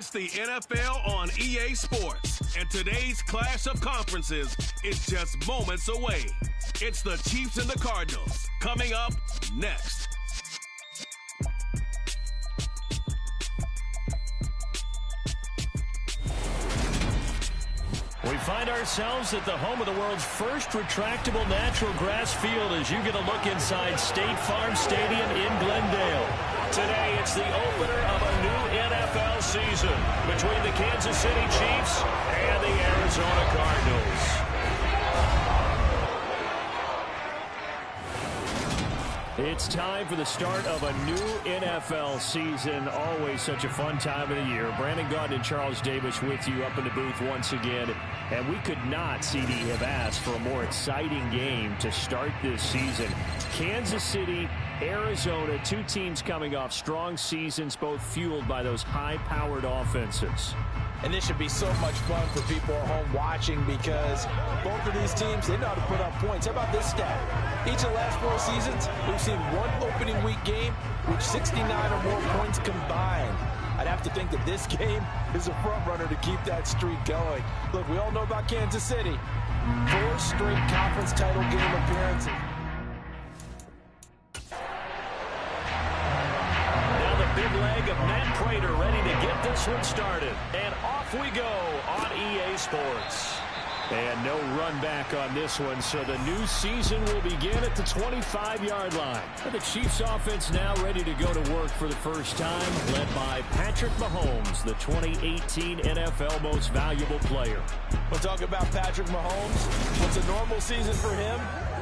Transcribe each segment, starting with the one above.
It's the NFL on EA Sports, and today's clash of conferences is just moments away. It's the Chiefs and the Cardinals, coming up next. We find ourselves at the home of the world's first retractable natural grass field as you get a look inside State Farm Stadium in Glendale. Today, it's the opener of a new NFL season between the Kansas City Chiefs and the Arizona Cardinals. It's time for the start of a new NFL season. Always such a fun time of the year. Brandon Gaudin and Charles Davis with you up in the booth once again. And we could not, CD, have asked for a more exciting game to start this season. Kansas City, Arizona, two teams coming off strong seasons, both fueled by those high-powered offenses. And this should be so much fun for people at home watching because both of these teams, they know how to put up points. How about this stat? Each of the last 4 seasons, we've seen one opening week game with 69 or more points combined. I'd have to think that this game is a front runner to keep that streak going. Look, we all know about Kansas City. 4 straight conference title game appearances. Big leg of Matt Prater ready to get this one started. And off we go on EA Sports. And no run back on this one, so the new season will begin at the 25-yard line. And the Chiefs offense now ready to go to work for the first time, led by Patrick Mahomes, the 2018 NFL Most Valuable Player. We'll talk about Patrick Mahomes. What's a normal season for him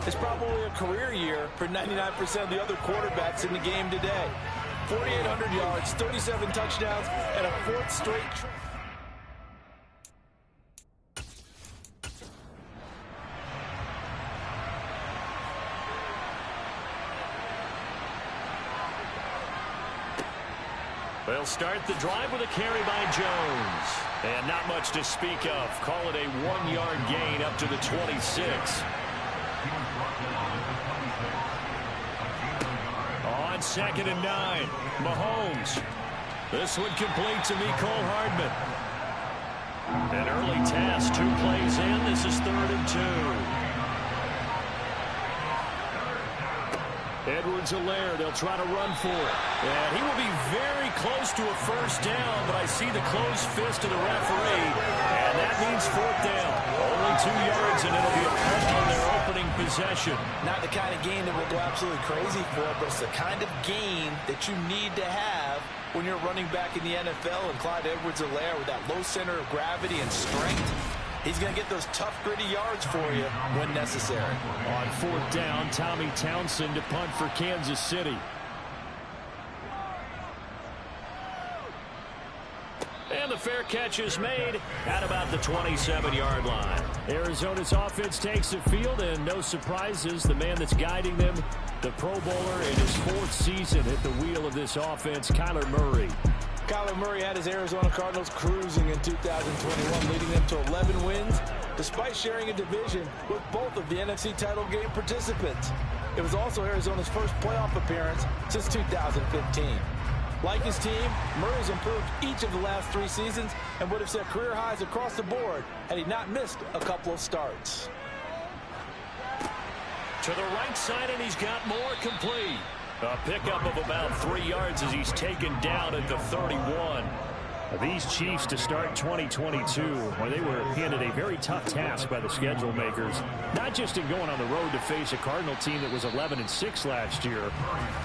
is probably a career year for 99% of the other quarterbacks in the game today. 4,800 yards, 37 touchdowns, and a 4th straight. They'll start the drive with a carry by Jones. And not much to speak of. Call it a 1-yard gain up to the 26. On 2nd and 9, Mahomes. This one complete to Mecole Hardman. An early task, 2 plays in. This is 3rd and 2. Edwards-Helaire, they'll try to run for it. And he will be very close to a first down, but I see the closed fist of the referee, and that means 4th down. Only 2 yards, and it'll be a punt on their opening possession. Not the kind of game that we'll go absolutely crazy for, but it's the kind of game that you need to have when you're running back in the NFL. And Clyde Edwards-Helaire, with that low center of gravity and strength, he's going to get those tough, gritty yards for you when necessary. On 4th down, Tommy Townsend to punt for Kansas City. And the fair catch is made at about the 27-yard line. Arizona's offense takes the field, and no surprises. The man that's guiding them, the Pro Bowler in his 4th season at the wheel of this offense, Kyler Murray. Kyler Murray had his Arizona Cardinals cruising in 2021, leading them to 11 wins, despite sharing a division with both of the NFC title game participants. It was also Arizona's first playoff appearance since 2015. Like his team, Murray's improved each of the last 3 seasons and would have set career highs across the board had he not missed a couple of starts. To the right side, and he's got more complete. A pickup of about 3 yards as he's taken down at the 31. These Chiefs to start 2022, where they were handed a very tough task by the schedule makers, not just in going on the road to face a Cardinal team that was 11-6 last year,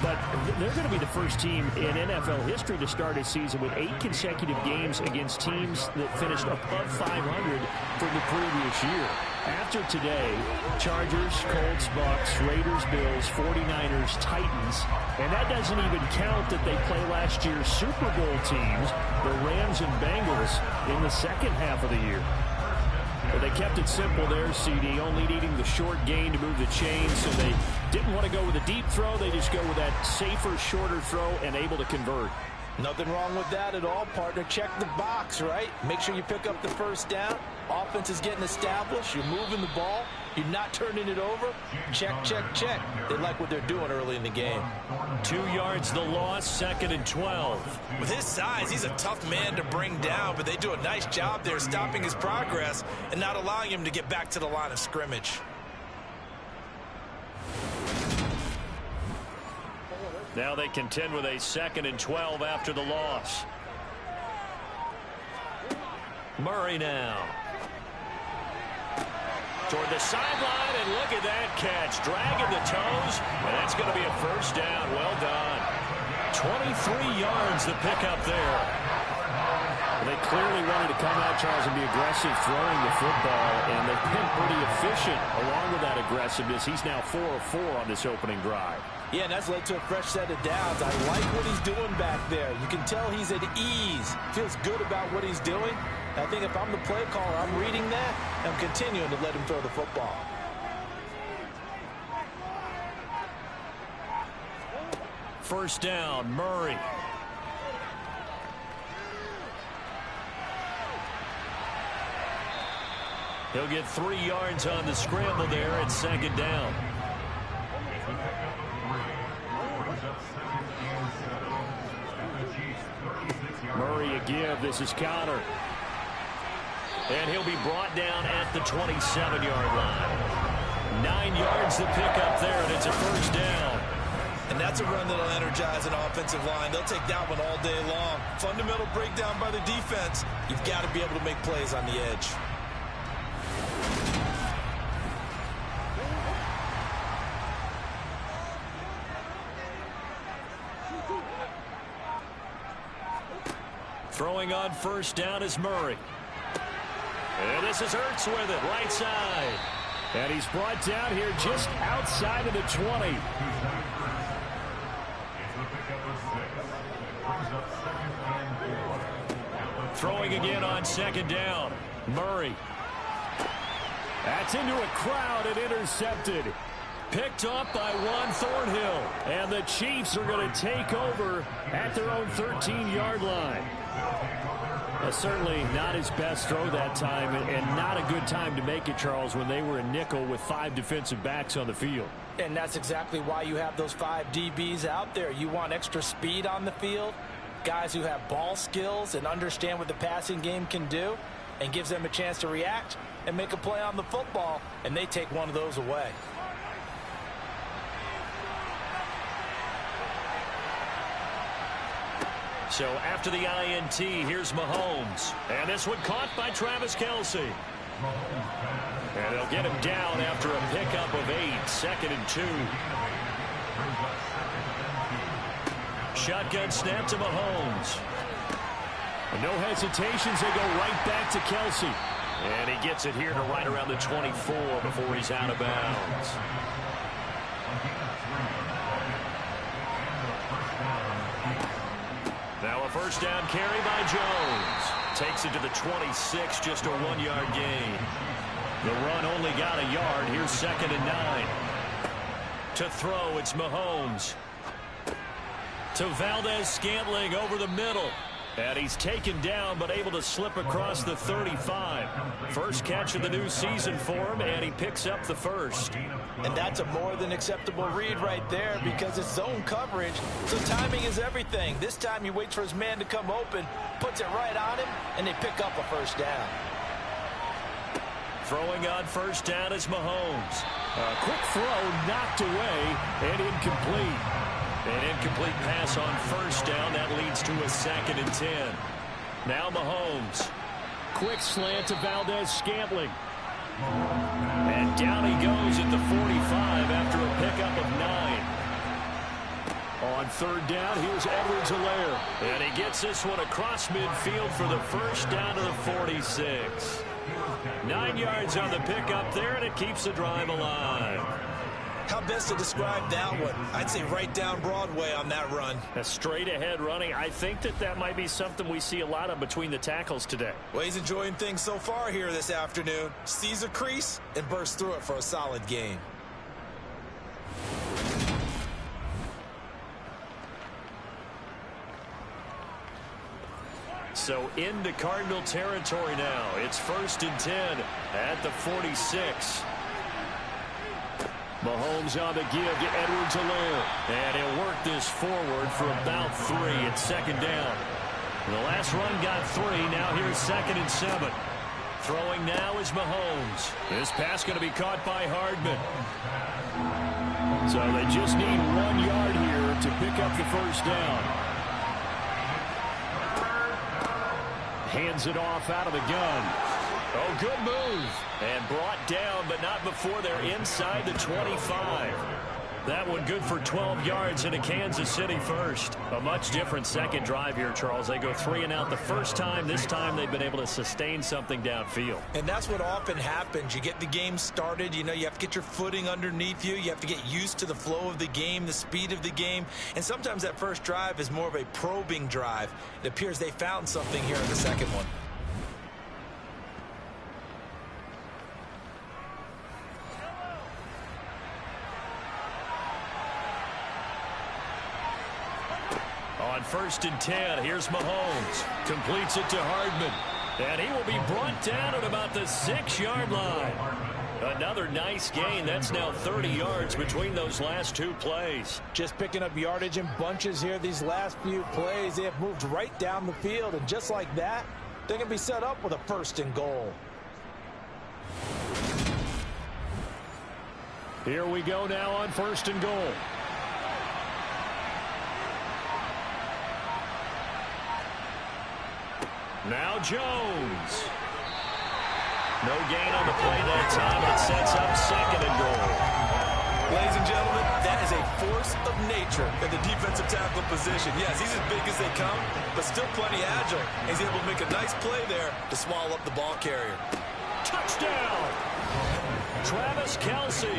but they're going to be the first team in NFL history to start a season with 8 consecutive games against teams that finished above 500 from the previous year. After today, Chargers, Colts, Bucks, Raiders, Bills, 49ers, Titans, and that doesn't even count that they play last year's Super Bowl teams, the Rams and Bengals, in the second half of the year. But they kept it simple there, CD, only needing the short gain to move the chains, so they didn't want to go with a deep throw. They just go with that safer, shorter throw and able to convert. Nothing wrong with that at all, partner. Check the box, right? Make sure you pick up the first down. Offense is getting established. You're moving the ball. You're not turning it over. Check, check, check. They like what they're doing early in the game. 2 yards the loss, 2nd and 12. With his size, he's a tough man to bring down, but they do a nice job there stopping his progress and not allowing him to get back to the line of scrimmage. Now they contend with a 2nd and 12 after the loss. Murray now. Toward the sideline, and look at that catch. Dragging the toes, and that's going to be a first down. Well done. 23 yards the pickup there. They clearly wanted to come out, Charles, and be aggressive throwing the football, and they've been pretty efficient along with that aggressiveness. He's now 4 of 4 on this opening drive. Yeah, and that's led to a fresh set of downs. I like what he's doing back there. You can tell he's at ease. Feels good about what he's doing. I think if I'm the play caller, I'm reading that, and I'm continuing to let him throw the football. First down, Murray. He'll get 3 yards on the scramble there at 2nd down. Murray a give. This is Connor. And he'll be brought down at the 27-yard line. 9 yards to pick up there, and it's a first down. And that's a run that'll energize an offensive line. They'll take that one all day long. Fundamental breakdown by the defense. You've got to be able to make plays on the edge. Throwing on first down is Murray. And this is Hurts with it, right side. And he's brought down here just outside of the 20. Throwing again on 2nd down. Murray. That's into a crowd and intercepted. Picked up by Juan Thornhill. And the Chiefs are going to take over at their own 13-yard line. Certainly not his best throw that time, and not a good time to make it, Charles, when they were a nickel with 5 defensive backs on the field. And that's exactly why you have those 5 DBs out there. You want extra speed on the field, guys who have ball skills and understand what the passing game can do, and gives them a chance to react and make a play on the football, and they take one of those away. So after the INT, here's Mahomes. And this one caught by Travis Kelce. And they'll get him down after a pickup of 8, 2nd and 2. Shotgun snap to Mahomes. No hesitations, they go right back to Kelce. And he gets it here to right around the 24 before he's out of bounds. Now a first down carry by Jones. Takes it to the 26, just a 1-yard gain. The run only got a yard. Here's 2nd and 9. To throw, it's Mahomes. To Valdez-Scantling over the middle. And he's taken down, but able to slip across the 35. First catch of the new season for him, and he picks up the first. And that's a more than acceptable read right there because it's zone coverage, so timing is everything. This time he waits for his man to come open, puts it right on him, and they pick up a first down. Throwing on first down is Mahomes. A quick throw knocked away and incomplete. An incomplete pass on first down. That leads to a 2nd and 10. Now Mahomes. Quick slant to Valdez-Scantling. And down he goes at the 45 after a pickup of 9. On 3rd down, here's Edwards-Helaire. And he gets this one across midfield for the first down to the 46. 9 yards on the pickup there, and it keeps the drive alive. How best to describe that one? I'd say right down Broadway on that run. A straight ahead running. I think that might be something we see a lot of between the tackles today. Well, he's enjoying things so far here this afternoon. Sees a crease and bursts through it for a solid gain. So into Cardinal territory now. It's 1st and 10 at the 46. Mahomes on the give to Edwards-Helaire. And he'll work this forward for about 3 at 2nd down. The last run got 3. Now here's 2nd and 7. Throwing now is Mahomes. This pass going to be caught by Hardman. So they just need 1 yard here to pick up the 1st down. Hands it off out of the gun. Oh, good move. And brought down, but not before they're inside the 25. That one good for 12 yards into Kansas City first. A much different second drive here, Charles. They go 3 and out the first time. This time they've been able to sustain something downfield. And that's what often happens. You get the game started. You know, you have to get your footing underneath you. You have to get used to the flow of the game, the speed of the game. And sometimes that first drive is more of a probing drive. It appears they found something here in the second one. On 1st and 10, here's Mahomes. Completes it to Hardman. And he will be brought down at about the 6-yard line. Another nice gain. That's now 30 yards between those last 2 plays. Just picking up yardage in bunches here these last few plays. They have moved right down the field. And just like that, they can be set up with a 1st and goal. Here we go now on 1st and goal. Now Jones. No gain on the play that time. It sets up 2nd and goal. Ladies and gentlemen, that is a force of nature in the defensive tackle position. Yes, he's as big as they come, but still plenty agile. He's able to make a nice play there to swallow up the ball carrier. Touchdown! Travis Kelce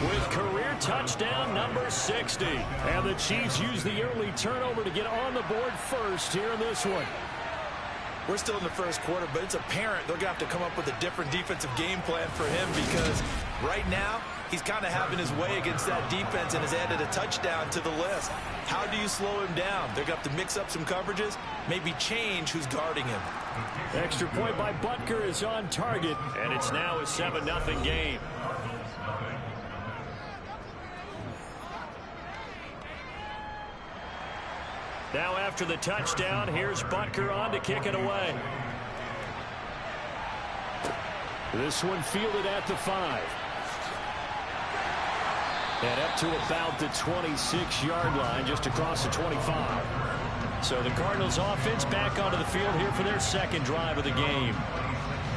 with career touchdown number 60. And the Chiefs use the early turnover to get on the board first here in this one. We're still in the first quarter, but it's apparent they're going to have to come up with a different defensive game plan for him because right now he's kind of having his way against that defense and has added a touchdown to the list. How do you slow him down? They're going to have to mix up some coverages, maybe change who's guarding him. Extra point by Butker is on target, and it's now a 7-0 game. Now after the touchdown, here's Butker on to kick it away. This one fielded at the 5. And up to about the 26-yard line, just across the 25. So the Cardinals offense back onto the field here for their 2nd drive of the game.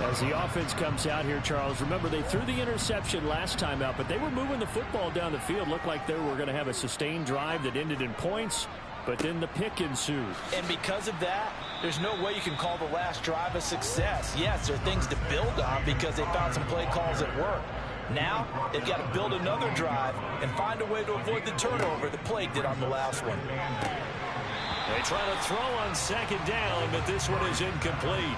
As the offense comes out here, Charles, remember they threw the interception last time out, but they were moving the football down the field. Looked like they were going to have a sustained drive that ended in points. But then the pick ensued. And because of that, there's no way you can call the last drive a success. Yes, there are things to build on because they found some play calls at work. Now, they've got to build another drive and find a way to avoid the turnover that plagued it on the last one. They try to throw on 2nd down, but this one is incomplete.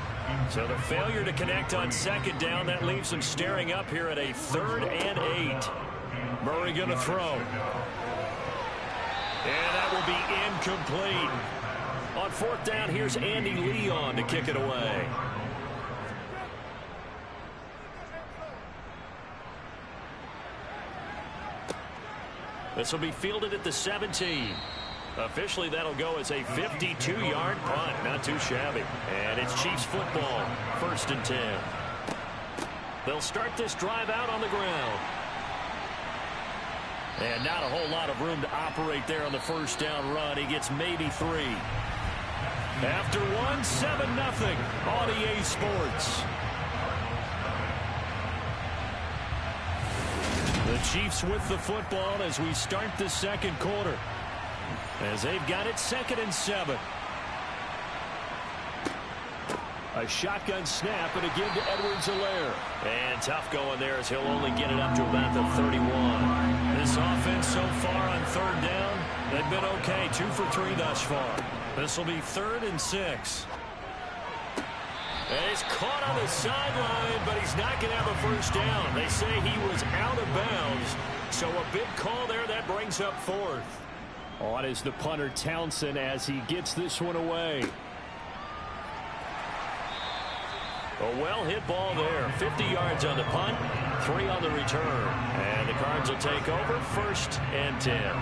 So the failure to connect on 2nd down, that leaves them staring up here at a 3rd and 8. Murray going to throw. And that will be incomplete. On 4th down, here's Andy Leon to kick it away. This will be fielded at the 17. Officially, that'll go as a 52-yard punt. Not too shabby. And it's Chiefs football. 1st and 10. They'll start this drive out on the ground. And not a whole lot of room to operate there on the 1st down run. He gets maybe 3. After 1, 7-0 on EA Sports. The Chiefs with the football as we start the 2nd quarter. As they've got it 2nd and 7. A shotgun snap and a give to Edwards-Helaire. And tough going there as he'll only get it up to about the 31. This offense so far on 3rd down, they've been okay. 2 for 3 thus far. This will be 3rd and 6. And he's caught on the sideline, but he's not going to have a 1st down. They say he was out of bounds. So a big call there that brings up 4th. On is the punter Townsend as he gets this one away. A well-hit ball there. 50 yards on the punt, 3 on the return. And the Cards will take over 1st and 10.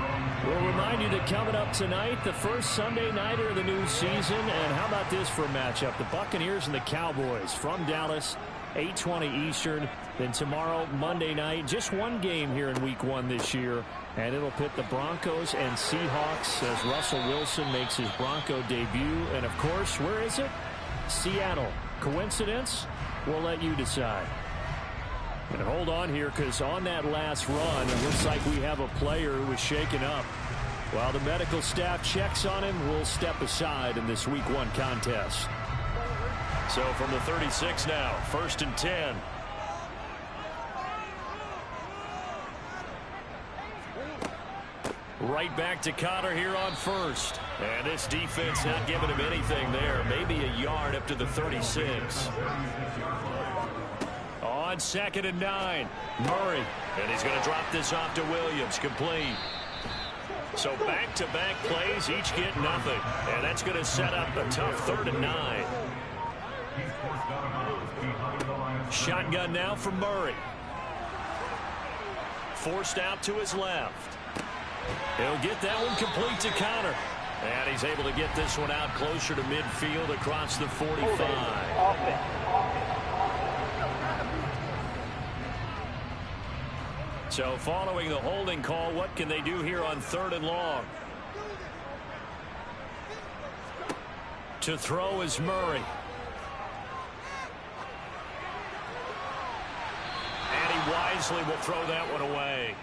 We'll remind you that coming up tonight, the first Sunday nighter of the new season. And how about this for a matchup? The Buccaneers and the Cowboys from Dallas, 8:20 Eastern. Then tomorrow, Monday night, just one game here in Week 1 this year. And it'll pit the Broncos and Seahawks as Russell Wilson makes his Bronco debut. And, of course, where is it? Seattle. Coincidence? We'll let you decide. And hold on here, because on that last run, it looks like we have a player who was shaken up. While the medical staff checks on him, we'll step aside in this Week 1 contest. So from the 36 now, 1st and 10. Right back to Connor here on 1st. And this defense not giving him anything there. Maybe a yard up to the 36. On 2nd and 9. Murray. And he's going to drop this off to Williams. Complete. So back-to-back plays, each get nothing. And that's going to set up a tough 3rd and 9. Shotgun now for Murray. Forced out to his left. He'll get that one complete to Connor. And he's able to get this one out closer to midfield across the 45. So following the holding call, what can they do here on 3rd and long? To throw is Murray. And he wisely will throw that one away.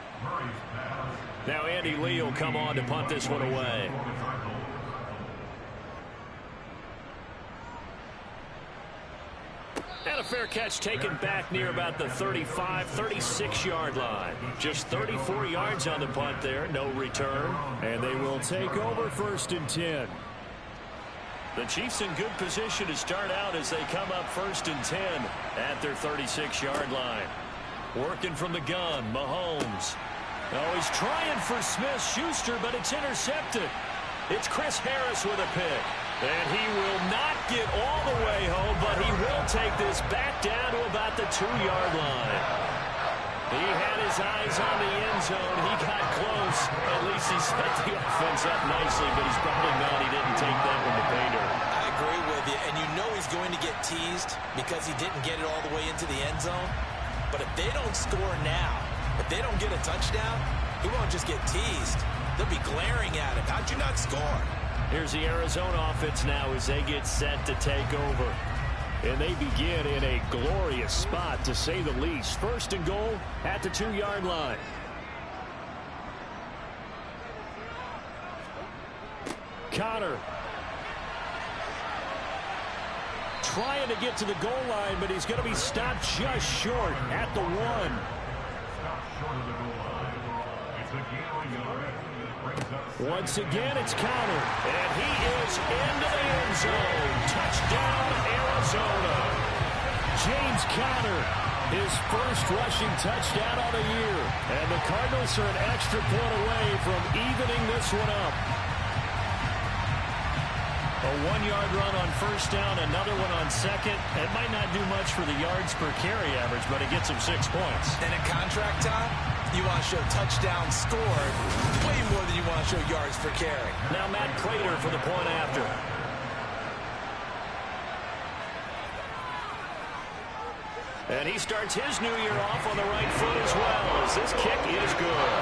Now Andy Lee will come on to punt this one away. And a fair catch taken back near about the 35, 36-yard line. Just 34 yards on the punt there, no return. And they will take over 1st and 10. The Chiefs in good position to start out as they come up 1st and 10 at their 36-yard line. Working from the gun, Mahomes. Oh, he's trying for Smith-Schuster, but it's intercepted. It's Chris Harris with a pick. And he will not get all the way home, but he will take this back down to about the 2-yard line. He had his eyes on the end zone. He got close. At least he set the offense up nicely, but he's probably mad he didn't take that one to pay dirt. I agree with you, and you know he's going to get teased because he didn't get it all the way into the end zone. But if they don't score now, if they don't get a touchdown, he won't just get teased. They'll be glaring at him. How'd you not score? Here's the Arizona offense now as they get set to take over. And they begin in a glorious spot, to say the least. 1st and goal at the 2-yard line. Connor. Trying to get to the goal line, but he's going to be stopped just short at the 1. Once again, it's Connor. And he is into the end zone. Touchdown, Arizona. James Conner, his first rushing touchdown of the year. And the Cardinals are an extra point away from evening this one up. A 1-yard run on 1st down, another one on 2nd. It might not do much for the yards per carry average, but it gets him 6 points. And at contract time, you want to show touchdowns scored way more than you want to show yards per carry. Now Matt Prater for the point after. And he starts his new year off on the right foot as well, as this kick is good.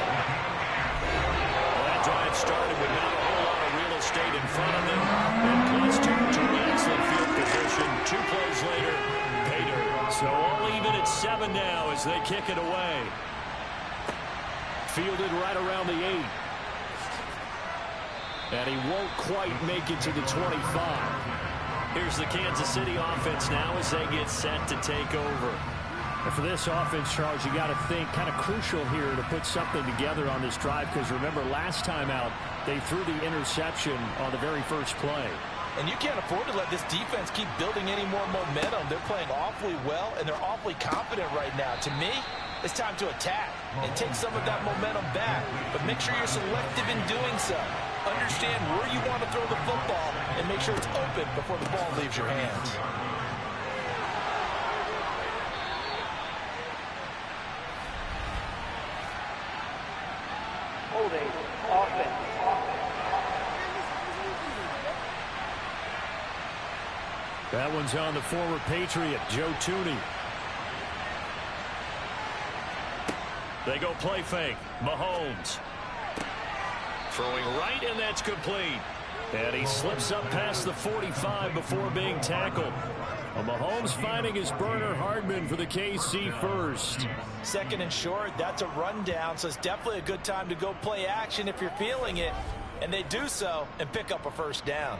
Well, that drive started with not a whole lot of real estate in front of them. And plus 2 to excellent field position. 2 plays later, Prater. So all even at 7 now as they kick it away. Fielded right around the 8. And he won't quite make it to the 25. Here's the Kansas City offense now as they get set to take over. And for this offense, Charles, you got to think kind of crucial here to put something together on this drive, because remember last time out they threw the interception on the very first play. And you can't afford to let this defense keep building any more momentum. They're playing awfully well, and they're awfully confident right now. To me, it's time to attack and take some of that momentum back. But make sure you're selective in doing so. Understand where you want to throw the football and make sure it's open before the ball leaves your hands. Offense. That one's on the former Patriot, Joe Tooney. They go play fake. Mahomes. Throwing right, and that's complete. And he slips up past the 45 before being tackled. Well, Mahomes finding his burner Hardman for the KC first. Second and short, that's a rundown, so it's definitely a good time to go play action if you're feeling it. And they do so and pick up a first down.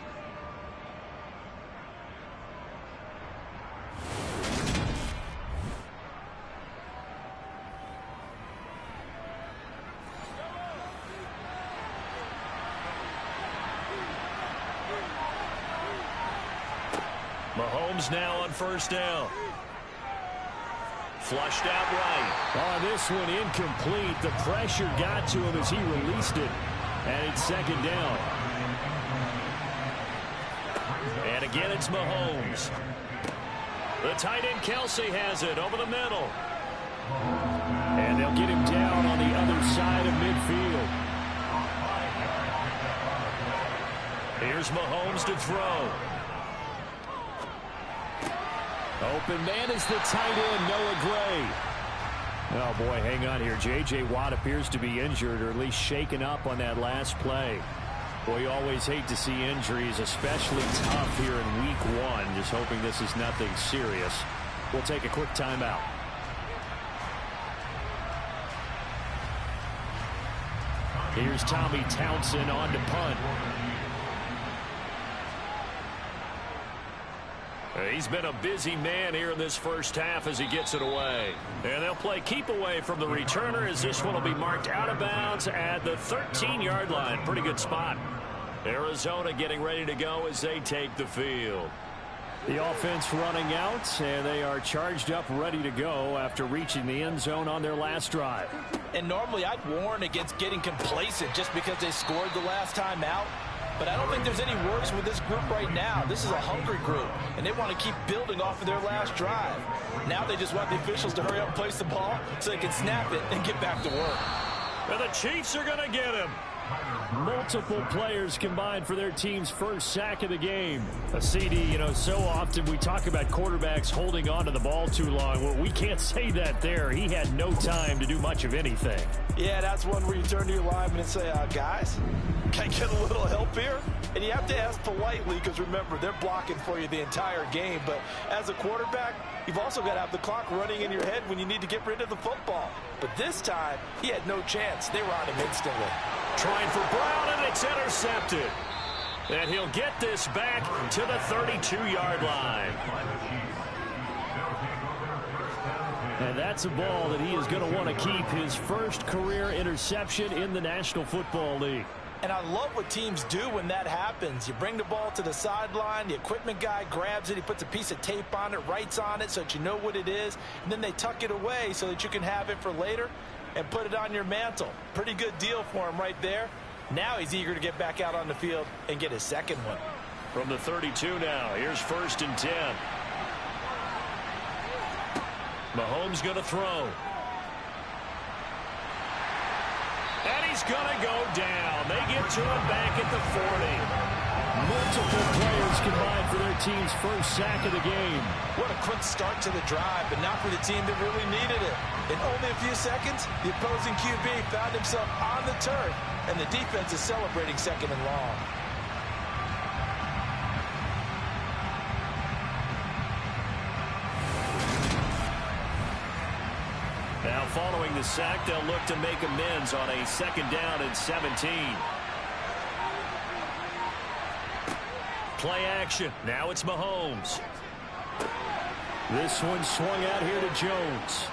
Mahomes now on first down. Flushed out right. Oh, this one incomplete. The pressure got to him as he released it. And it's second down. And again, it's Mahomes. The tight end Kelsey has it over the middle. And they'll get him down on the other side of midfield. Here's Mahomes to throw. Open man is the tight end, Noah Gray. Oh, boy, hang on here. J.J. Watt appears to be injured, or at least shaken up on that last play. Boy, you always hate to see injuries, especially tough here in week one. Just hoping this is nothing serious. We'll take a quick timeout. Here's Tommy Townsend on to punt. He's been a busy man here in this first half as he gets it away. And they'll play keep away from the returner as this one will be marked out of bounds at the 13-yard line. Pretty good spot. Arizona getting ready to go as they take the field. The offense running out, and they are charged up, ready to go after reaching the end zone on their last drive. And normally I'd warn against getting complacent just because they scored the last time out. But I don't think there's any worries with this group right now. This is a hungry group, and they want to keep building off of their last drive. Now they just want the officials to hurry up and place the ball so they can snap it and get back to work. And the Chiefs are going to get him. Multiple players combined for their team's first sack of the game. A CD, you know, so often we talk about quarterbacks holding on to the ball too long. Well, we can't say that there. He had no time to do much of anything. Yeah, that's one where you turn to your lineman and say, guys, can I get a little help here? And you have to ask politely because, remember, they're blocking for you the entire game. But as a quarterback, you've also got to have the clock running in your head when you need to get rid of the football. But this time, he had no chance. They were on him instantly. Trying for Brown, and it's intercepted. And he'll get this back to the 32-yard line. And that's a ball that he is going to want to keep, his first career interception in the National Football League. And I love what teams do when that happens. You bring the ball to the sideline, the equipment guy grabs it, he puts a piece of tape on it, writes on it so that you know what it is, and then they tuck it away so that you can have it for later and put it on your mantle. Pretty good deal for him right there. Now he's eager to get back out on the field and get his second one. From the 32 now, here's 1st and 10. Mahomes going to throw. And he's going to go down. They get to him back at the 40. Multiple players combined for their team's first sack of the game. What a quick start to the drive, but not for the team that really needed it. In only a few seconds, the opposing QB found himself on the turf, and the defense is celebrating second and long. Now following the sack, they'll look to make amends on a 2nd down and 17. Play action. Now it's Mahomes. This one swung out here to Jones.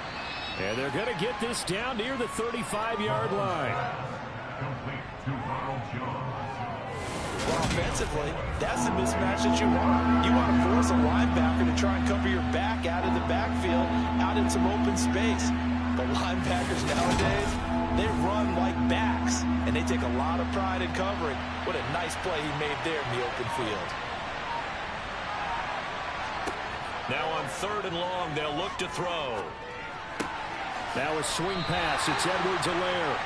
And they're going to get this down near the 35-yard line. Well, offensively, that's the mismatch that you want. You want to force a linebacker to try and cover your back out of the backfield, out in some open space. But linebackers nowadays, they run like backs, and they take a lot of pride in covering. What a nice play he made there in the open field. Now on 3rd and long, they'll look to throw. Now a swing pass. It's Edwards-Helaire.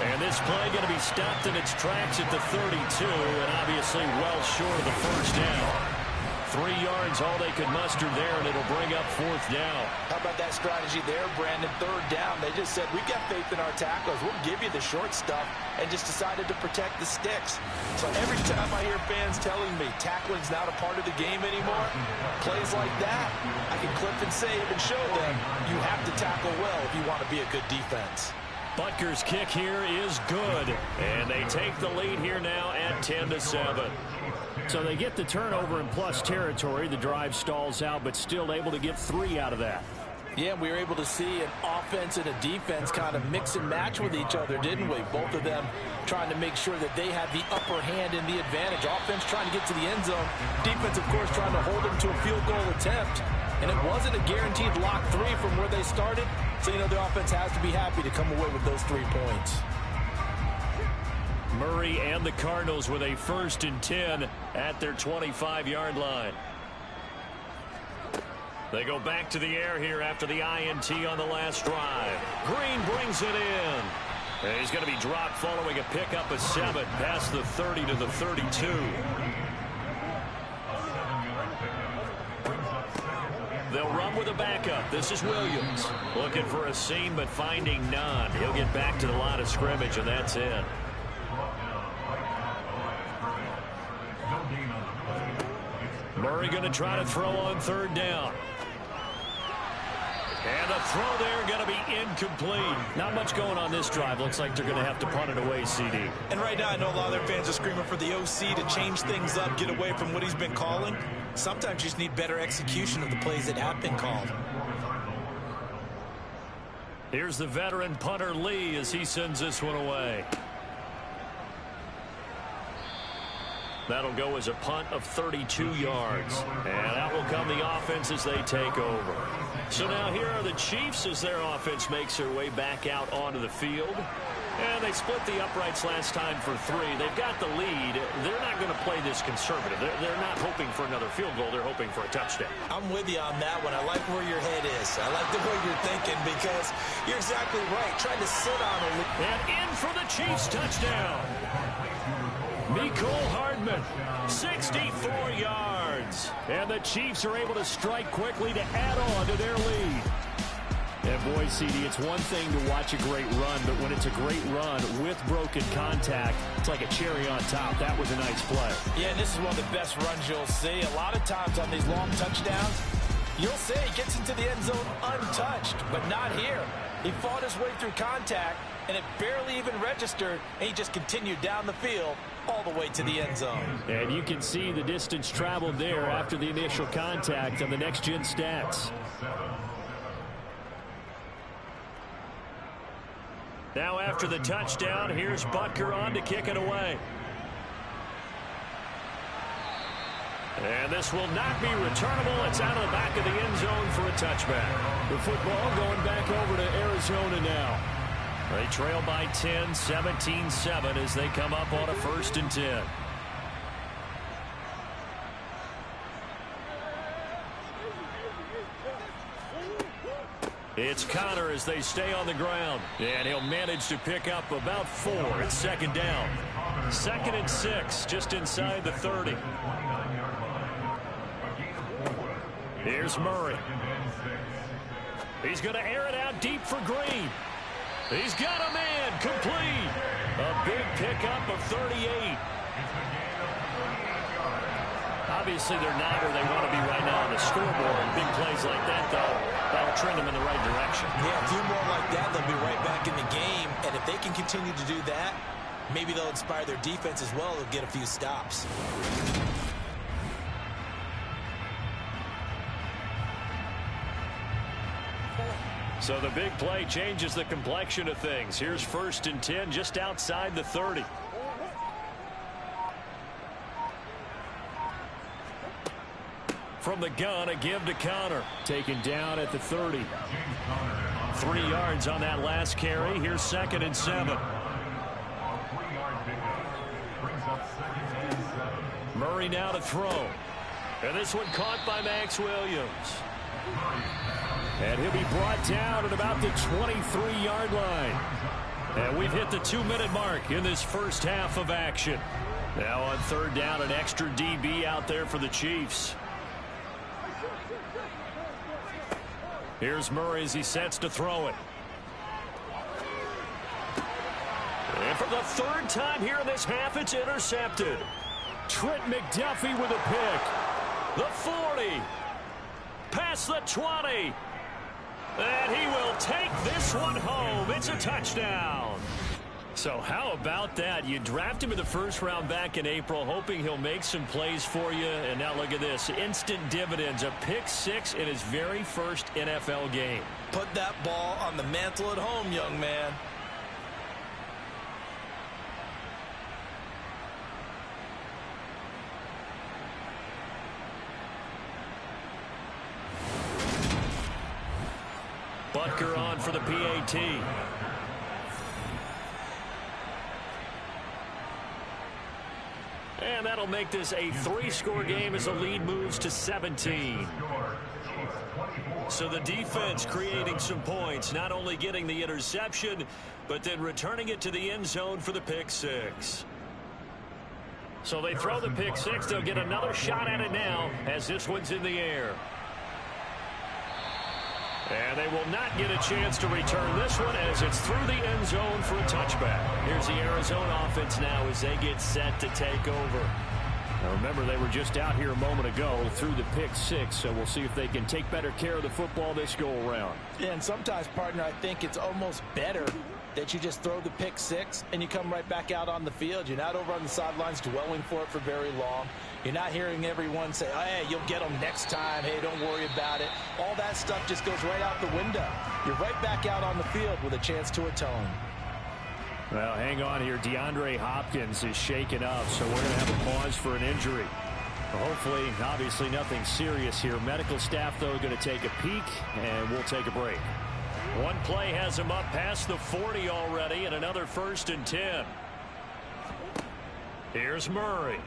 And this play going to be stopped in its tracks at the 32, and obviously well short of the first down. 3 yards, all they could muster there, and it'll bring up 4th down. How about that strategy there, Brandon? 3rd down. They just said, we got faith in our tackles. We'll give you the short stuff, and just decided to protect the sticks. So every time I hear fans telling me tackling's not a part of the game anymore, plays like that, I can clip and save and show them you have to tackle well if you want to be a good defense. Butker's kick here is good, and they take the lead here now at 10-7. So they get the turnover in plus territory. The drive stalls out, but still able to get 3 out of that. Yeah, we were able to see an offense and a defense kind of mix and match with each other, didn't we? Both of them trying to make sure that they had the upper hand and the advantage. Offense trying to get to the end zone. Defense, of course, trying to hold them to a field goal attempt. And it wasn't a guaranteed lock 3 from where they started. So, you know, the offense has to be happy to come away with those 3 points. Murray and the Cardinals with a 1st and 10 at their 25-yard line. They go back to the air here after the INT on the last drive. Green brings it in. And he's going to be dropped following a pickup of 7 past the 30 to the 32. They'll run with a backup. This is Williams. Looking for a seam, but finding none. He'll get back to the line of scrimmage, and that's it. Murray going to try to throw on 3rd down. And the throw there going to be incomplete. Not much going on this drive. Looks like they're going to have to punt it away, CD. And right now I know a lot of their fans are screaming for the OC to change things up, get away from what he's been calling. Sometimes you just need better execution of the plays that have been called. Here's the veteran punter Lee as he sends this one away. That'll go as a punt of 32 yards. And out will come the offense as they take over. So now here are the Chiefs as their offense makes their way back out onto the field. And they split the uprights last time for 3. They've got the lead. They're not going to play this conservative. They're not hoping for another field goal. They're hoping for a touchdown. I'm with you on that one. I like where your head is. I like the way you're thinking because you're exactly right. Trying to sit on a lead. And in for the Chiefs touchdown. Mecole Hardman, 64 yards. And the Chiefs are able to strike quickly to add on to their lead. And boy, CD, it's one thing to watch a great run, but when it's a great run with broken contact, it's like a cherry on top. That was a nice play. Yeah, and this is one of the best runs you'll see. A lot of times on these long touchdowns, you'll see he gets into the end zone untouched, but not here. He fought his way through contact, and it barely even registered, and he just continued down the field all the way to the end zone. And you can see the distance traveled there after the initial contact on the next-gen stats. Now after the touchdown, here's Butker on to kick it away. And this will not be returnable. It's out of the back of the end zone for a touchback. The football going back over to Arizona now. They trail by 10, 17-7 as they come up on a 1st and 10. It's Connor as they stay on the ground. And he'll manage to pick up about 4. It's 2nd down. 2nd and 6, just inside the 30. Here's Murray. He's going to air it out deep for Green. He's got a man, complete. A big pickup of 38. Obviously, they're not where they want to be right now on the scoreboard. Big plays like that, though, that'll trend them in the right direction. Yeah, a few more like that, they'll be right back in the game. And if they can continue to do that, maybe they'll inspire their defense as well. They'll get a few stops. So the big play changes the complexion of things. Here's 1st and 10 just outside the 30. From the gun, a give to Connor. Taken down at the 30. 3 yards on that last carry. Here's 2nd and 7. Murray now to throw. And this one caught by Max Williams. And he'll be brought down at about the 23-yard line. And we've hit the 2-minute mark in this first half of action. Now on third down, an extra DB out there for the Chiefs. Here's Murray as he sets to throw it. And for the third time here in this half, it's intercepted. Trent McDuffie with a pick. The 40. Past the 20. And he will take this one home. It's a touchdown. So how about that? You draft him in the first round back in April, hoping he'll make some plays for you. And now look at this. Instant dividends. A pick six in his very first NFL game. Put that ball on the mantle at home, young man. Butker on for the PAT. And that'll make this a 3-score game as the lead moves to 17. So the defense creating some points, not only getting the interception, but then returning it to the end zone for the pick six. So they throw the pick six. They'll get another shot at it now as this one's in the air. And they will not get a chance to return this one as it's through the end zone for a touchback. Here's the Arizona offense now as they get set to take over. Now remember, they were just out here a moment ago through the pick six, so we'll see if they can take better care of the football this go around. Yeah, and sometimes, partner, I think it's almost better that you just throw the pick six and you come right back out on the field. You're not over on the sidelines dwelling for it for very long. You're not hearing everyone say, oh, hey, you'll get them next time. Hey, don't worry about it. All that stuff just goes right out the window. You're right back out on the field with a chance to atone. Well, hang on here. DeAndre Hopkins is shaken up, so we're going to have a pause for an injury. Well, hopefully, obviously, nothing serious here. Medical staff, though, going to take a peek, and we'll take a break. One play has him up past the 40 already, and another 1st and 10. Here's Murray.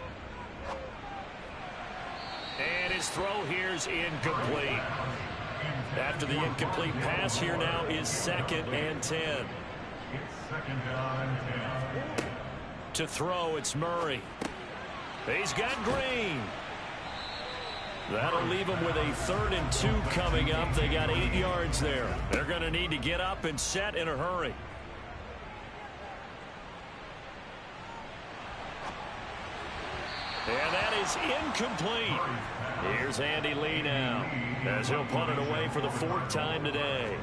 And his throw here's incomplete. After the incomplete pass, here now is 2nd and 10. To throw, it's Murray. He's got Green. That'll leave them with a 3rd and 2 coming up. They got 8 yards there. They're going to need to get up and set in a hurry. And that is incomplete. Here's Andy Lee now as he'll punt it away for the 4th time today.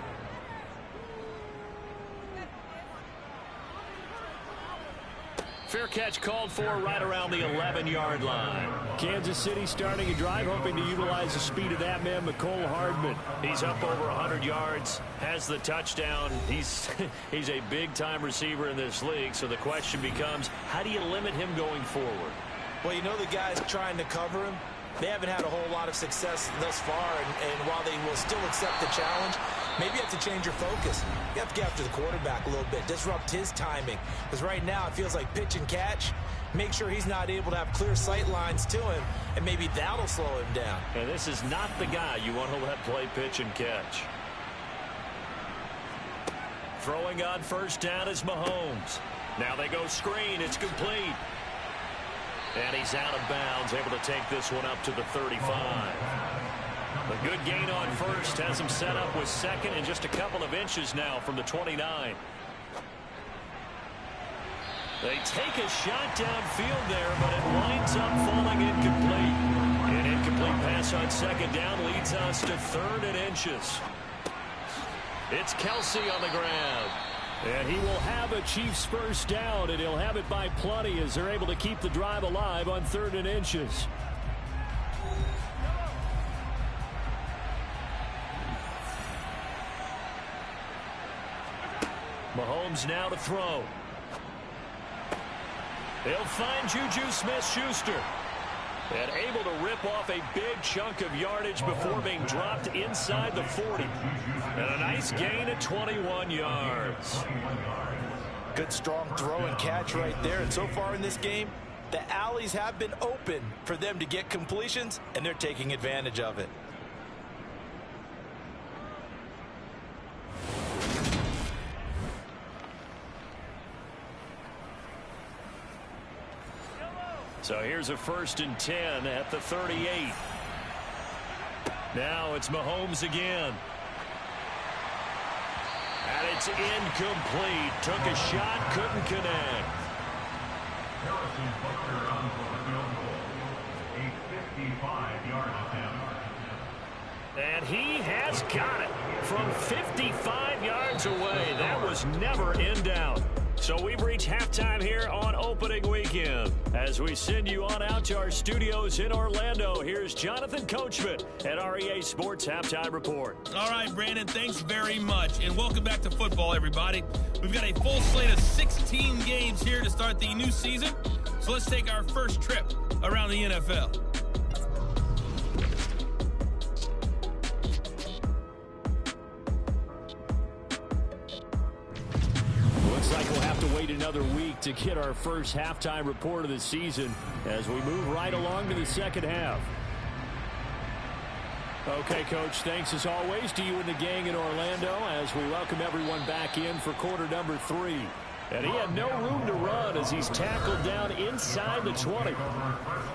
Fair catch called for right around the 11-yard line. Kansas City starting a drive, hoping to utilize the speed of that man, Mecole Hardman. He's up over 100 yards, has the touchdown. He's a big-time receiver in this league, so the question becomes, how do you limit him going forward? Well, you know the guys trying to cover him, they haven't had a whole lot of success thus far, and while they will still accept the challenge, maybe you have to change your focus. You have to get after the quarterback a little bit, disrupt his timing. Because right now it feels like pitch and catch. Make sure he's not able to have clear sight lines to him, and maybe that'll slow him down. And this is not the guy you want to let play pitch and catch. Throwing on 1st down is Mahomes. Now they go screen. It's complete. And he's out of bounds, able to take this one up to the 35. A good gain on 1st, has him set up with 2nd and just a couple of inches now from the 29. They take a shot downfield there, but it winds up falling incomplete. An incomplete pass on 2nd down leads us to 3rd and inches. It's Kelsey on the ground. And he will have a Chiefs first down, and he'll have it by plenty as they're able to keep the drive alive on 3rd and inches. Mahomes now to throw. He'll find Juju Smith-Schuster. And able to rip off a big chunk of yardage before being dropped inside the 40. And a nice gain at 21 yards. Good strong throw and catch right there. And so far in this game, the alleys have been open for them to get completions, and they're taking advantage of it. So here's a 1st and 10 at the 38. Now it's Mahomes again. And it's incomplete. Took a shot, couldn't connect. And he has got it from 55 yards away. That was never in doubt. So we've reached halftime here on opening weekend. As we send you on out to our studios in Orlando, here's Jonathan Coachman at our EA Sports Halftime Report. All right, Brandon, thanks very much. And welcome back to football, everybody. We've got a full slate of 16 games here to start the new season. So let's take our first trip around the NFL. Looks like we'll have to wait another week to get our first halftime report of the season as we move right along to the second half. Okay, Coach, thanks as always to you and the gang in Orlando as we welcome everyone back in for quarter number 3. And he had no room to run as he's tackled down inside the 20.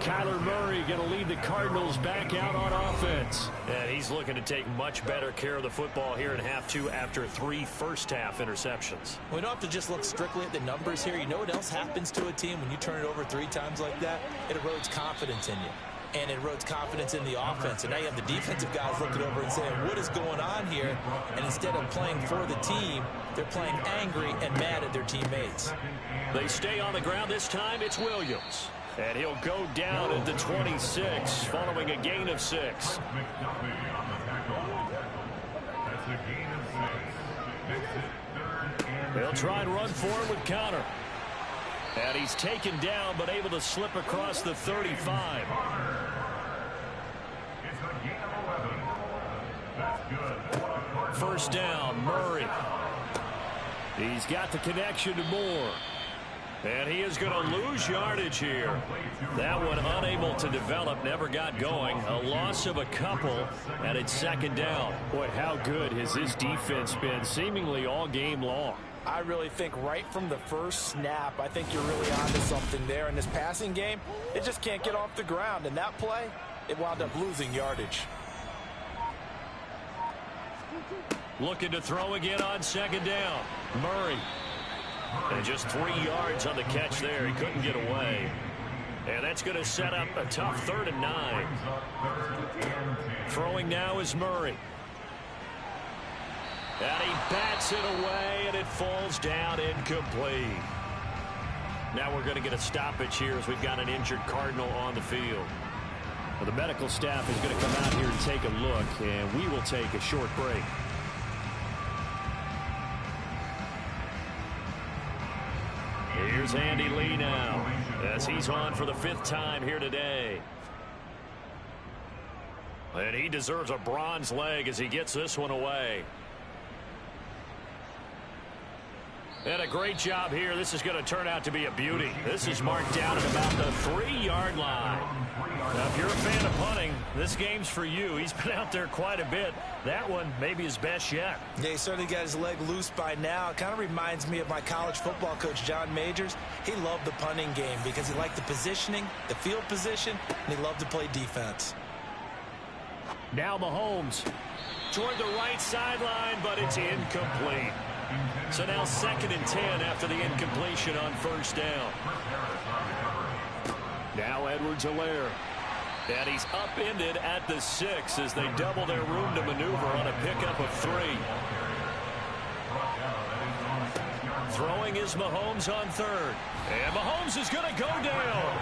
Kyler Murray going to lead the Cardinals back out on offense. And he's looking to take much better care of the football here in half 2 after 3 first-half interceptions. We don't have to just look strictly at the numbers here. You know what else happens to a team when you turn it over 3 times like that? It erodes confidence in you. And it erodes confidence in the offense. And now you have the defensive guys looking over and saying, what is going on here? And instead of playing for the team, they're playing angry and mad at their teammates. They stay on the ground this time. It's Williams. And he'll go down at the 26 following a gain of 6. They'll try and run forward with Connor. And he's taken down but able to slip across the 35. First down, Murray. He's got the connection to Moore. And he is going to lose yardage here. That one unable to develop, never got going. A loss of a couple, and it's second down. Boy, how good has this defense been seemingly all game long? I really think right from the first snap, I think you're really onto something there. In this passing game, it just can't get off the ground. And that play, it wound up losing yardage. Looking to throw again on second down. Murray. And just 3 yards on the catch there. He couldn't get away. And that's going to set up a tough 3rd and 9. Throwing now is Murray. And he bats it away, and it falls down incomplete. Now we're going to get a stoppage here as we've got an injured Cardinal on the field. Well, the medical staff is going to come out here and take a look, and we will take a short break. Here's Andy Lee now as he's on for the 5th time here today. And he deserves a bronze leg as he gets this one away. And a great job here. This is going to turn out to be a beauty. This is marked down at about the 3-yard line. Now, if you're a fan of punting, this game's for you. He's been out there quite a bit. That one maybe his best yet. Yeah, he certainly got his leg loose by now. It kind of reminds me of my college football coach, John Majors. He loved the punting game because he liked the positioning, the field position, and he loved to play defense. Now Mahomes toward the right sideline, but it's incomplete. So now 2nd and 10 after the incompletion on first down. Now Edwards-Helaire. And he's upended at the 6 as they double their room to maneuver on a pickup of 3. Throwing is Mahomes on 3rd. And Mahomes is going to go down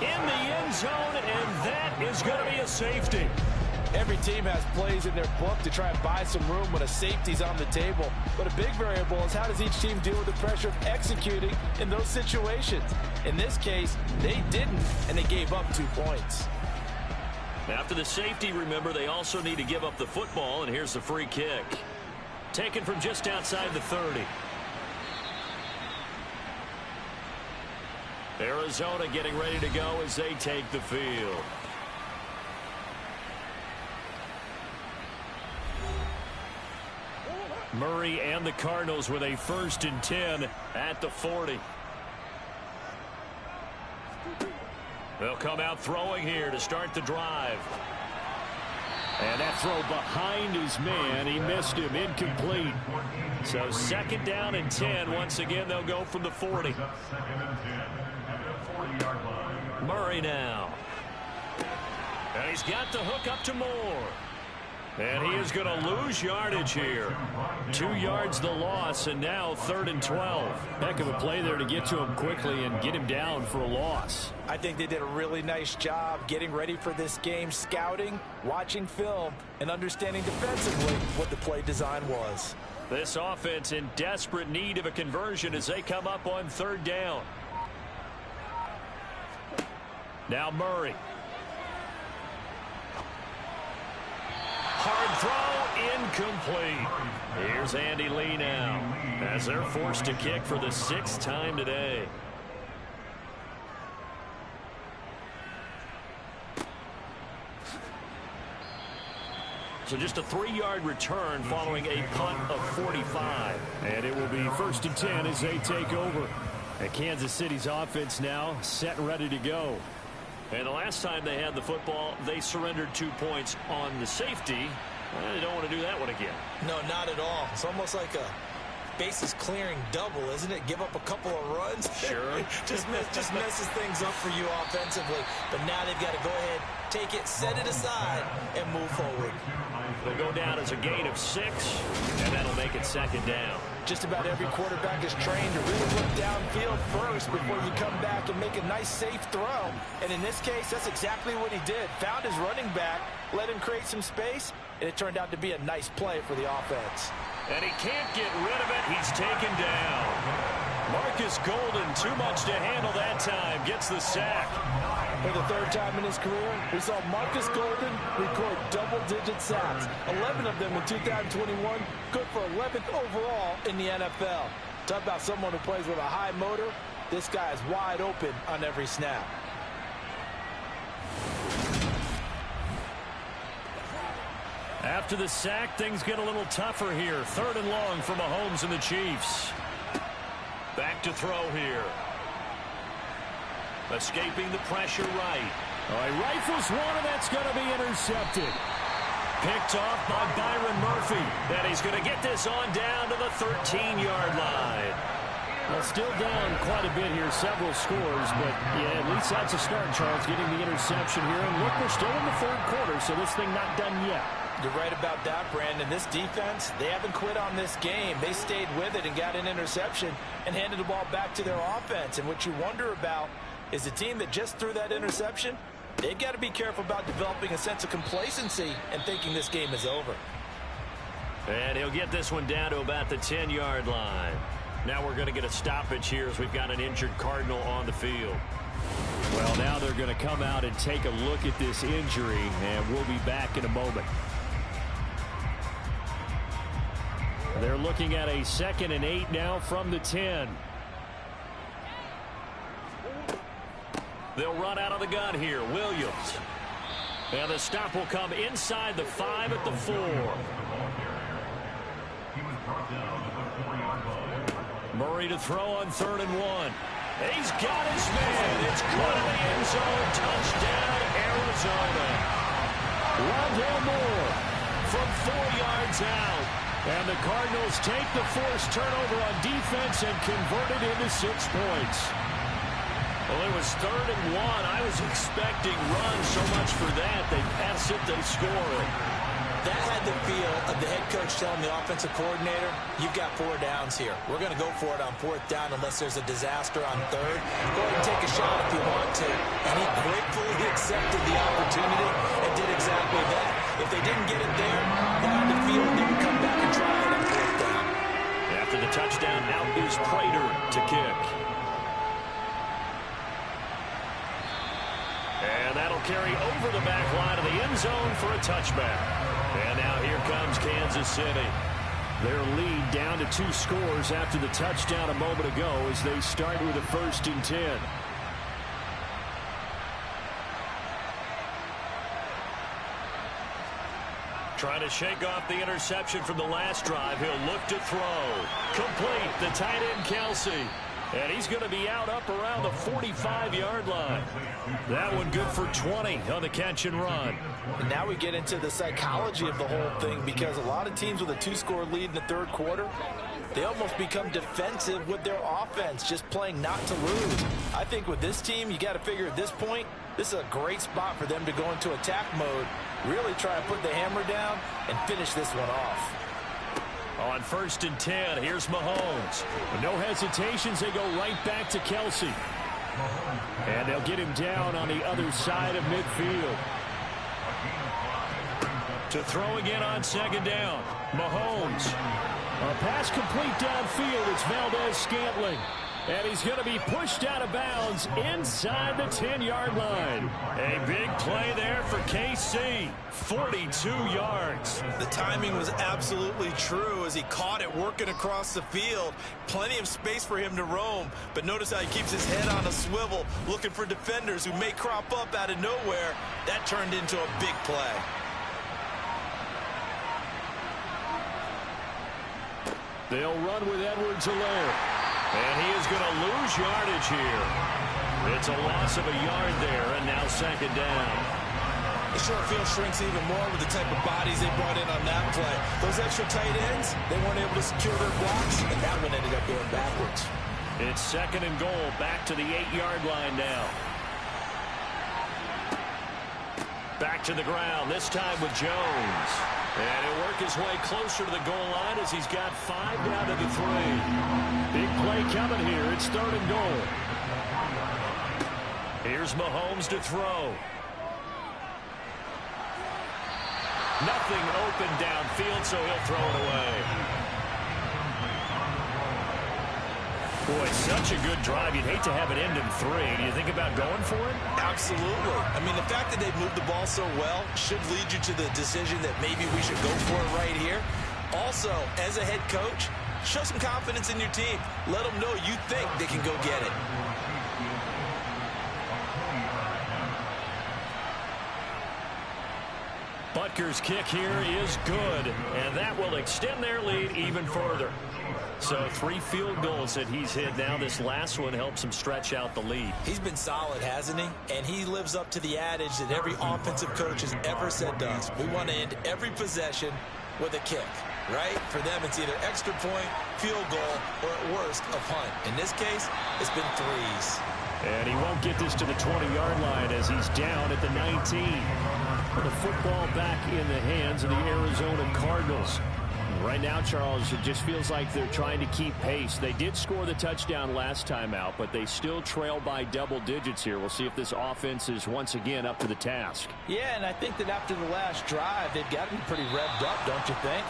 in the end zone, and that is going to be a safety. Every team has plays in their book to try and buy some room when a safety's on the table. But a big variable is how does each team deal with the pressure of executing in those situations. In this case, they didn't, and they gave up 2 points. After the safety, remember, they also need to give up the football, and here's the free kick. Taken from just outside the 30. Arizona getting ready to go as they take the field. Murray and the Cardinals with a 1st and 10 at the 40. They'll come out throwing here to start the drive. And that throw behind his man. He missed him. Incomplete. So second down and 10. Once again, they'll go from the 40. Murray now. And he's got the hook up to Moore. And he is going to lose yardage here. 2 yards the loss, and now 3rd and 12. Heck of a play there to get to him quickly and get him down for a loss. I think they did a really nice job getting ready for this game, scouting, watching film, and understanding defensively what the play design was. This offense in desperate need of a conversion as they come up on 3rd down. Now Murray. Hard throw, incomplete. Here's Andy Lee now as they're forced to kick for the 6th time today. So just a 3-yard return following a punt of 45. And it will be 1st and 10 as they take over. And Kansas City's offense now set and ready to go. And the last time they had the football, they surrendered 2 points on the safety. They don't want to do that one again. No, not at all. It's almost like a bases clearing double, isn't it? Give up a couple of runs. Sure. just messes things up for you offensively. But now they've got to go ahead, take it, set it aside, and move forward. They'll go down as a gain of 6, and that'll make it 2nd down. Just about every quarterback is trained to really look downfield first before you come back and make a nice, safe throw. And in this case, that's exactly what he did. Found his running back, let him create some space, and it turned out to be a nice play for the offense. And he can't get rid of it. He's taken down. Marcus Golden, too much to handle that time, gets the sack. For the 3rd time in his career, we saw Marcus Golden record double-digit sacks. 11 of them in 2021, good for 11th overall in the NFL. Talk about someone who plays with a high motor. This guy is wide open on every snap. After the sack, things get a little tougher here. 3rd and long for Mahomes and the Chiefs. Back to throw here. Escaping the pressure right. He rifles one, and that's going to be intercepted. Picked off by Byron Murphy. And he's going to get this on down to the 13-yard line. Well, still down quite a bit here, several scores, but yeah, at least that's a start, Charles, getting the interception here. And look, we're still in the 3rd quarter, so this thing not done yet. You're right about that, Brandon. This defense, they haven't quit on this game. They stayed with it and got an interception and handed the ball back to their offense. And what you wonder about is the team that just threw that interception, they've got to be careful about developing a sense of complacency and thinking this game is over. And he'll get this one down to about the 10-yard line. Now we're going to get a stoppage here as we've got an injured Cardinal on the field. Well, now they're going to come out and take a look at this injury, and we'll be back in a moment. They're looking at a 2nd and 8 now from the 10. They'll run out of the gun here. Williams. And the stop will come inside the 5 at the 4. Murray to throw on 3rd and 1. He's got his man. It's caught in the end zone. Touchdown, Arizona. Rondale Moore From 4 yards out. And the Cardinals take the forced turnover on defense and convert it into 6 points. Well, it was 3rd and 1. I was expecting runs so much for that. They pass it, they score it. That had the feel of the head coach telling the offensive coordinator, you've got 4 downs here. We're going to go for it on 4th down unless there's a disaster on 3rd. Go ahead and take a shot if you want to. And he gratefully accepted the opportunity and did exactly that. If they didn't get it there, they had the feel they would come back and try it on 4th down. After the touchdown, out is Prater to kick. And that'll carry over the back line of the end zone for a touchback. And now here comes Kansas City. Their lead down to 2 scores after the touchdown a moment ago as they start with a 1st and 10. Trying to shake off the interception from the last drive. He'll look to throw. Complete. The tight end, Kelsey. And he's going to be out up around the 45-yard line. That one good for 20 on the catch and run. And now we get into the psychology of the whole thing, because a lot of teams with a 2-score lead in the third quarter, they almost become defensive with their offense, just playing not to lose. I think with this team, you got to figure at this point, this is a great spot for them to go into attack mode, really try and put the hammer down and finish this one off. On 1st and 10, here's Mahomes. With no hesitations, they go right back to Kelsey. And they'll get him down on the other side of midfield. To throw again on 2nd down. Mahomes. A pass complete downfield. It's Valdez-Scantling. And he's going to be pushed out of bounds inside the 10-yard line. A big play there for KC. 42 yards. The timing was absolutely true as he caught it working across the field. Plenty of space for him to roam. But notice how he keeps his head on a swivel, looking for defenders who may crop up out of nowhere. That turned into a big play. They'll run with Edwards-Helaire. And he is going to lose yardage here. It's a loss of a yard there, and now 2nd down. The short field shrinks even more with the type of bodies they brought in on that play. Those extra tight ends, they weren't able to secure their blocks, and that one ended up going backwards. It's 2nd and goal, back to the 8-yard line now. Back to the ground, this time with Jones. And he'll work his way closer to the goal line as he's got 5 down to the 3. Big play coming here. It's 3rd and goal. Here's Mahomes to throw. Nothing open downfield, so he'll throw it away. Boy, such a good drive. You'd hate to have it end in 3. Do you think about going for it? Absolutely. I mean, the fact that they've moved the ball so well should lead you to the decision that maybe we should go for it right here. Also, as a head coach, show some confidence in your team. Let them know you think they can go get it. Butker's kick here is good, and that will extend their lead even further. So 3 field goals that he's hit now. This last one helps him stretch out the lead. He's been solid, hasn't he? And he lives up to the adage that every offensive coach has ever said to us. We want to end every possession with a kick, right? For them, it's either extra point, field goal, or at worst, a punt. In this case, it's been 3s. And he won't get this to the 20-yard line as he's down at the 19. The football back in the hands of the Arizona Cardinals. Right now, Charles, it just feels like they're trying to keep pace. They did score the touchdown last time out, but they still trail by double digits here. We'll see if this offense is once again up to the task. Yeah, and I think that after the last drive, they've got to be pretty revved up, don't you think?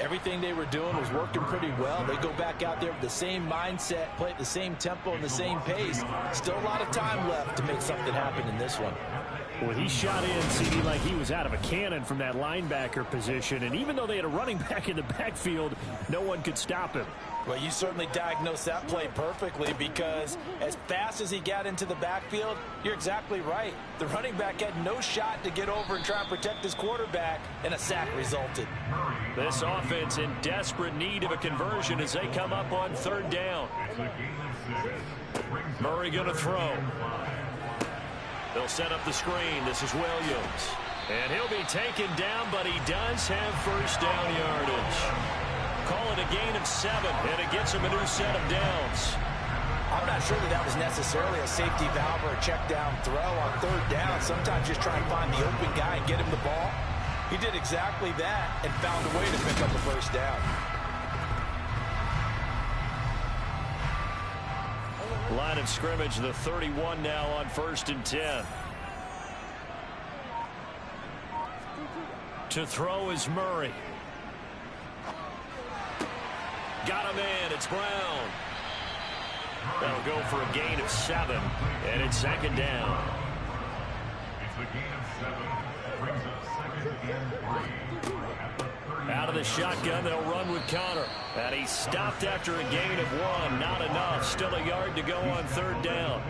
Everything they were doing was working pretty well. They go back out there with the same mindset, play at the same tempo and the same pace. Still a lot of time left to make something happen in this one. Well, he shot in, CD, like he was out of a cannon from that linebacker position. And even though they had a running back in the backfield, no one could stop him. Well, you certainly diagnosed that play perfectly, because as fast as he got into the backfield, you're exactly right. The running back had no shot to get over and try and protect his quarterback, and a sack resulted. This offense in desperate need of a conversion as they come up on 3rd down. Murray going to throw. They'll set up the screen. This is Williams. And he'll be taken down, but he does have 1st down yardage. Call it a gain of 7, and it gets him a new set of downs. I'm not sure that was necessarily a safety valve or a check down throw on 3rd down. Sometimes just try and find the open guy and get him the ball. He did exactly that and found a way to pick up a 1st down. Line of scrimmage, the 31 now on 1st and 10. To throw is Murray. Got him in. It's Brown. That'll go for a gain of 7, and it's 2nd down. It's the gain of 7. Brings up 2nd and 3. Out of the shotgun, they'll run with Connor. And he stopped after a gain of 1. Not enough. Still a yard to go on 3rd down.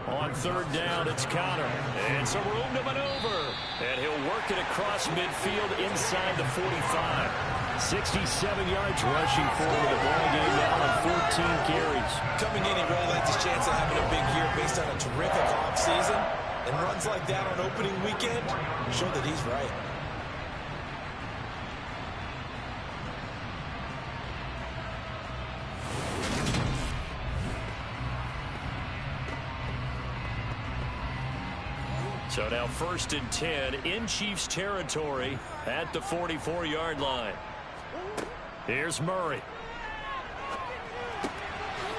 On 3rd down, it's Connor. And some room to maneuver. And he'll work it across midfield inside the 45. 67 yards rushing for him in the ball game now on 14 carries. Coming in, he really likes his chance of having a big year based on a terrific offseason. And runs like that on opening weekend show that he's right. So now 1st and 10 in Chiefs territory at the 44-yard line. Here's Murray.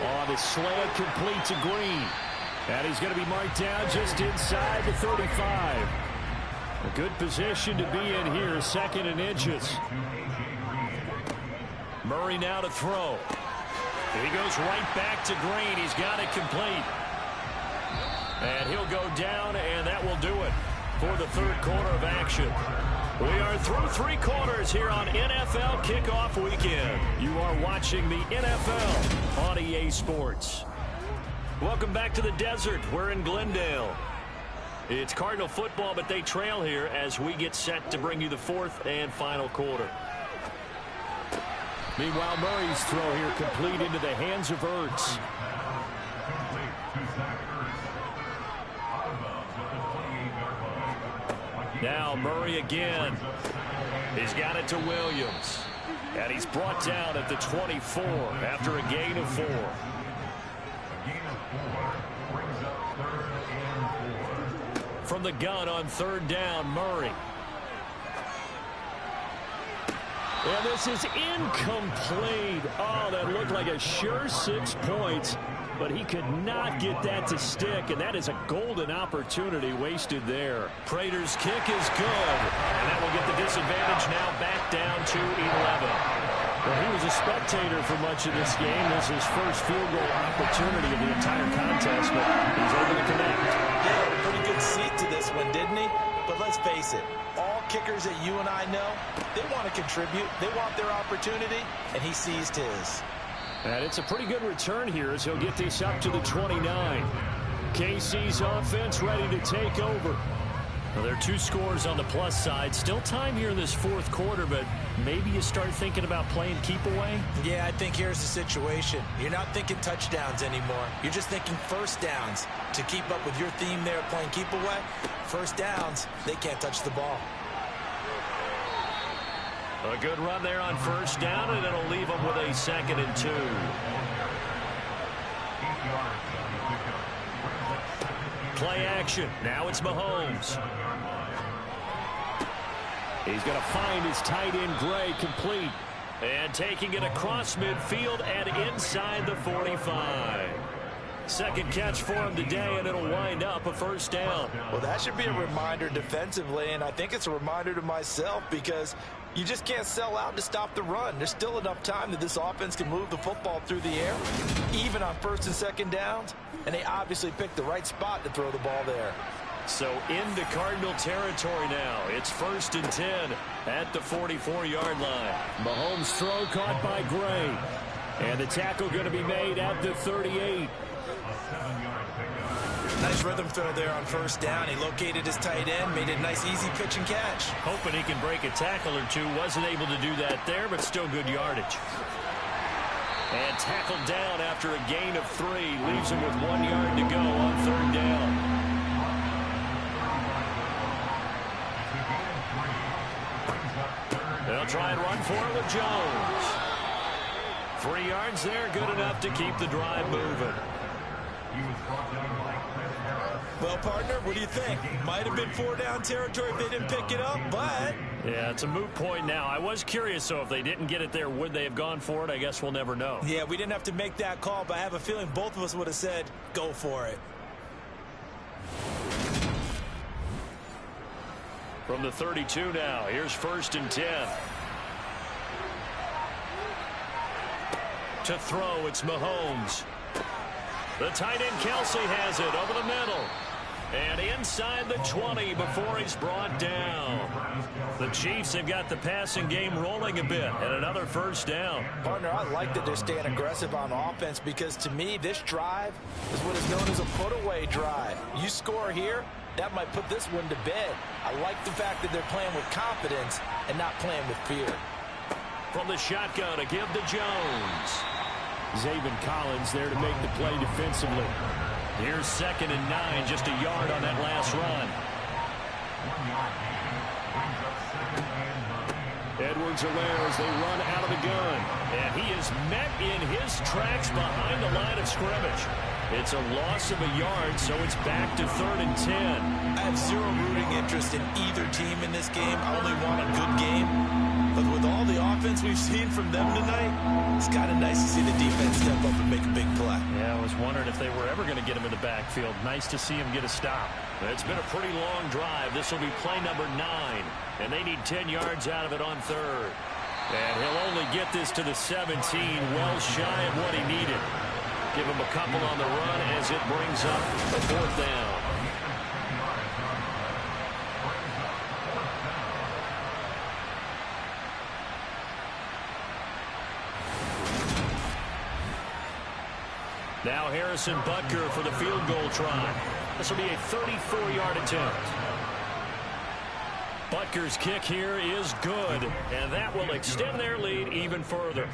On the slant, complete to Green. And he's going to be marked down just inside the 35. A good position to be in here, 2nd and inches. Murray now to throw. He goes right back to Green. He's got it complete. And he'll go down, and that will do it for the 3rd quarter of action. We are through 3 quarters here on NFL Kickoff Weekend. You are watching the NFL on EA Sports. Welcome back to the desert. We're in Glendale. It's Cardinal football, but they trail here as we get set to bring you the 4th and final quarter. Meanwhile, Murray's throw here complete into the hands of Ertz. Now Murray again. He's got it to Williams. And he's brought down at the 24 after a gain of 4. From the gun on 3rd down, Murray. And this is incomplete. Oh, that looked like a sure 6 points. But he could not get that to stick, and that is a golden opportunity wasted there. Prater's kick is good, and that will get the disadvantage now back down to 11. Well, he was a spectator for much of this game. This is his first field goal opportunity of the entire contest, but he's able to connect. Yeah, a pretty good seat to this one, didn't he? But let's face it, all kickers that you and I know, they want to contribute. They want their opportunity, and he seized his. And it's a pretty good return here as he'll get this up to the 29. KC's offense ready to take over. Well, there are 2 scores on the plus side. Still time here in this 4th quarter, but maybe you start thinking about playing keep away? Yeah, I think here's the situation. You're not thinking touchdowns anymore. You're just thinking 1st downs. To keep up with your theme there playing keep away, 1st downs, they can't touch the ball. A good run there on 1st down, and it'll leave them with a 2nd and 2. Play action. Now it's Mahomes. He's going to find his tight end, Gray, complete. And taking it across midfield and inside the 45. 2nd catch for him today, and it'll wind up a 1st down. Well, that should be a reminder defensively, and I think it's a reminder to myself because you just can't sell out to stop the run. There's still enough time that this offense can move the football through the air, even on 1st and 2nd downs, and they obviously picked the right spot to throw the ball there. So into Cardinal territory now. It's 1st and 10 at the 44-yard line. Mahomes' throw caught by Gray. And the tackle going to be made at the 38. Nice rhythm throw there on 1st down. He located his tight end, made a nice easy pitch and catch. Hoping he can break a tackle or 2. Wasn't able to do that there, but still good yardage. And tackled down after a gain of 3. Leaves him with 1 yard to go on 3rd down. They'll try and run for it with Jones. 3 yards there, good enough to keep the drive moving. Well, partner, what do you think? Might have been 4-down territory if they didn't pick it up, but... Yeah, it's a moot point now. I was curious, so if they didn't get it there, would they have gone for it? I guess we'll never know. Yeah, we didn't have to make that call, but I have a feeling both of us would have said, go for it. From the 32 now, here's 1st and 10. To throw, it's Mahomes. The tight end Kelsey has it over the middle. And inside the 20 before he's brought down. The Chiefs have got the passing game rolling a bit, and another 1st down. Partner, I like that they're staying aggressive on offense because to me, this drive is what is known as a put-away drive. You score here, that might put this one to bed. I like the fact that they're playing with confidence and not playing with fear. From the shotgun to give to Jones. Zaven Collins there to make the play defensively. Here's 2nd and 9, just a yard on that last run. Edwards-Helaire as they run out of the gun. And he is met in his tracks behind the line of scrimmage. It's a loss of a yard, so it's back to 3rd and 10. I have zero rooting interest in either team in this game. I only want a good game. But with all the offense we've seen from them tonight, it's kind of nice to see the defense step up and make a big play. Yeah, I was wondering if they were ever going to get him in the backfield. Nice to see him get a stop. It's been a pretty long drive. This will be play number 9. And they need 10 yards out of it on 3rd. And he'll only get this to the 17, well shy of what he needed. Give him a couple on the run as it brings up a 4th down. Now Harrison Butker for the field goal try. This will be a 34-yard attempt. Butker's kick here is good, and that will extend their lead even further.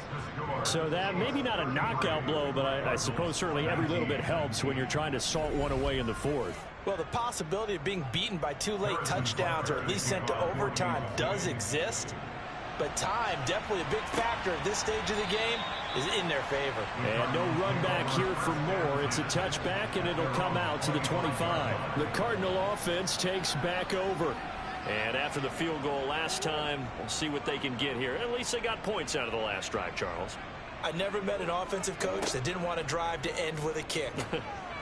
So that maybe not a knockout blow, but I suppose certainly every little bit helps when you're trying to salt one away in the 4th. Well, the possibility of being beaten by 2 late touchdowns or at least sent to overtime does exist. But time, definitely a big factor at this stage of the game, is in their favor. And no run back here for more. It's a touchback, and it'll come out to the 25. The Cardinal offense takes back over. And after the field goal last time, we'll see what they can get here. At least they got points out of the last drive, Charles. I never met an offensive coach that didn't want to drive to end with a kick.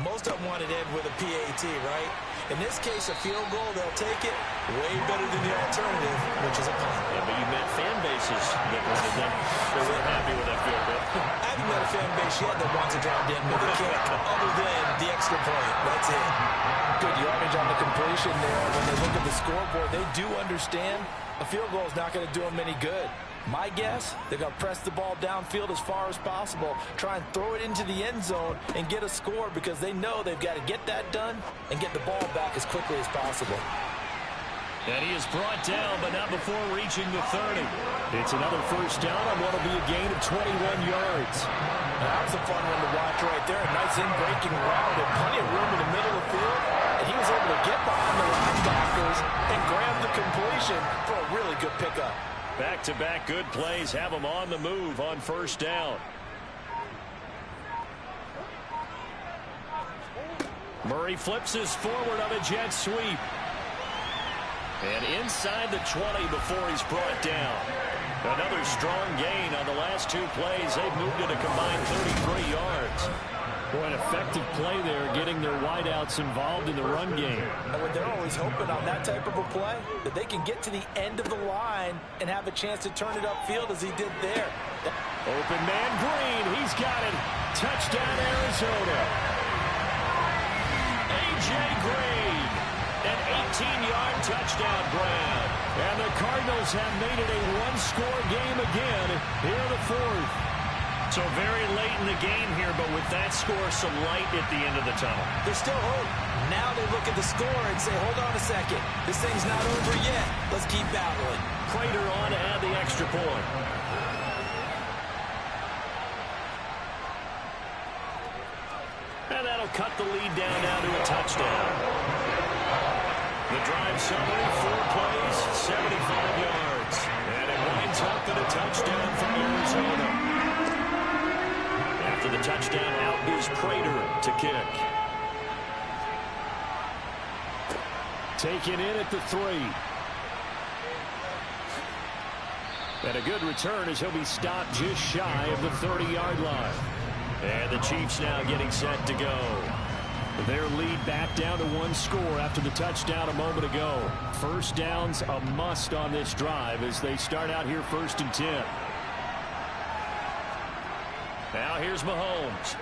Most of them wanted to end with a PAT, right? In this case, a field goal, they'll take it way better than the alternative, which is a punt. Yeah, but you met fan bases that weren't happy with that field goal. I haven't met a fan base yet that wants to drive to end with a kick, other than the extra point. That's it. Good yardage on the completion there. When they look at the scoreboard, they do understand a field goal is not going to do them any good. My guess, they're going to press the ball downfield as far as possible, try and throw it into the end zone and get a score because they know they've got to get that done and get the ball back as quickly as possible. And he is brought down, but not before reaching the 30. It's another 1st down on what will be a gain of 21 yards. That was a fun one to watch right there. A nice in-breaking route and plenty of room in the middle of the field. And he was able to get behind the linebackers and grab the completion for a really good pickup. Back-to-back good plays have him on the move on 1st down. Murray flips his forward on a jet sweep. And inside the 20 before he's brought down. Another strong gain on the last 2 plays. They've moved it a combined 33 yards. Boy, an effective play there, getting their wideouts involved in the run game. And what they're always hoping on that type of a play, that they can get to the end of the line and have a chance to turn it upfield as he did there. Open man Green, he's got it. Touchdown, Arizona. A.J. Green, an 18-yard touchdown grab. And the Cardinals have made it a one-score game again here in the 4th. So very late in the game here, but with that score, some light at the end of the tunnel. There's still hope. Now they look at the score and say, hold on a second. This thing's not over yet. Let's keep battling. Prater on to add the extra point. And that'll cut the lead down now to a touchdown. The drive summary, 4 plays, 75 yards. And it winds up in a touchdown for Arizona. After the touchdown, out is Prater to kick. Taken in at the 3. And a good return as he'll be stopped just shy of the 30-yard line. And the Chiefs now getting set to go. Their lead back down to 1 score after the touchdown a moment ago. 1st down's a must on this drive as they start out here 1st and 10. Now here's Mahomes.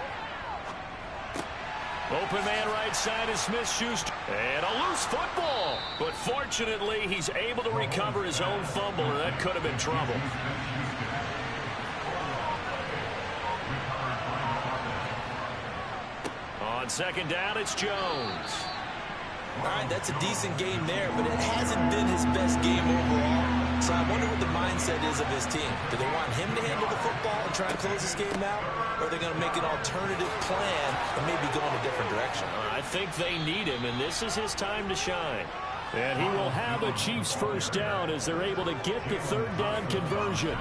Open man right side is Smith-Schuster. And a loose football. But fortunately, he's able to recover his own fumble, and that could have been trouble. On 2nd down, it's Jones. All right, that's a decent game there, but it hasn't been his best game overall. So I wonder what the mindset is of his team. Do they want him to handle the football and try and close this game out? Or are they going to make an alternative plan and maybe go in a different direction? I think they need him, and this is his time to shine. And he will have a Chiefs first down as they're able to get the third down conversion.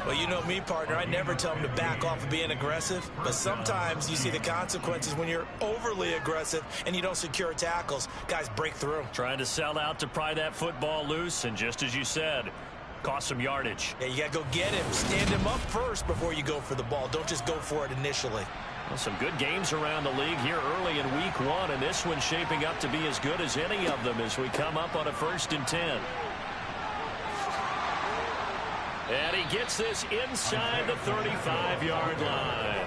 Well, you know me, partner. I never tell them to back off of being aggressive. But sometimes you see the consequences when you're overly aggressive and you don't secure tackles. Guys break through. Trying to sell out to pry that football loose, and just as you said, cost some yardage. Yeah, you got to go get him. Stand him up first before you go for the ball. Don't just go for it initially. Well, some good games around the league here early in week 1, and this one's shaping up to be as good as any of them as we come up on a 1st and 10. And he gets this inside the 35-yard line.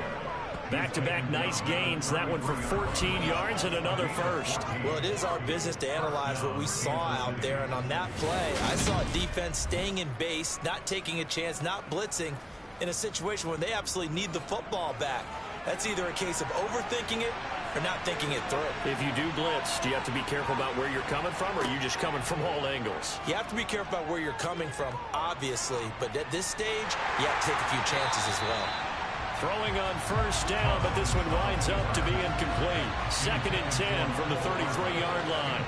Back-to-back nice gains. That one for 14 yards and another first. Well, it is our business to analyze what we saw out there. And on that play, I saw a defense staying in base, not taking a chance, not blitzing in a situation where they absolutely need the football back. That's either a case of overthinking it or not thinking it through. If you do blitz, do you have to be careful about where you're coming from, or are you just coming from all angles? You have to be careful about where you're coming from, obviously. But at this stage, you have to take a few chances as well. Throwing on first down, but this one winds up to be incomplete. 2nd and 10 from the 33-yard line.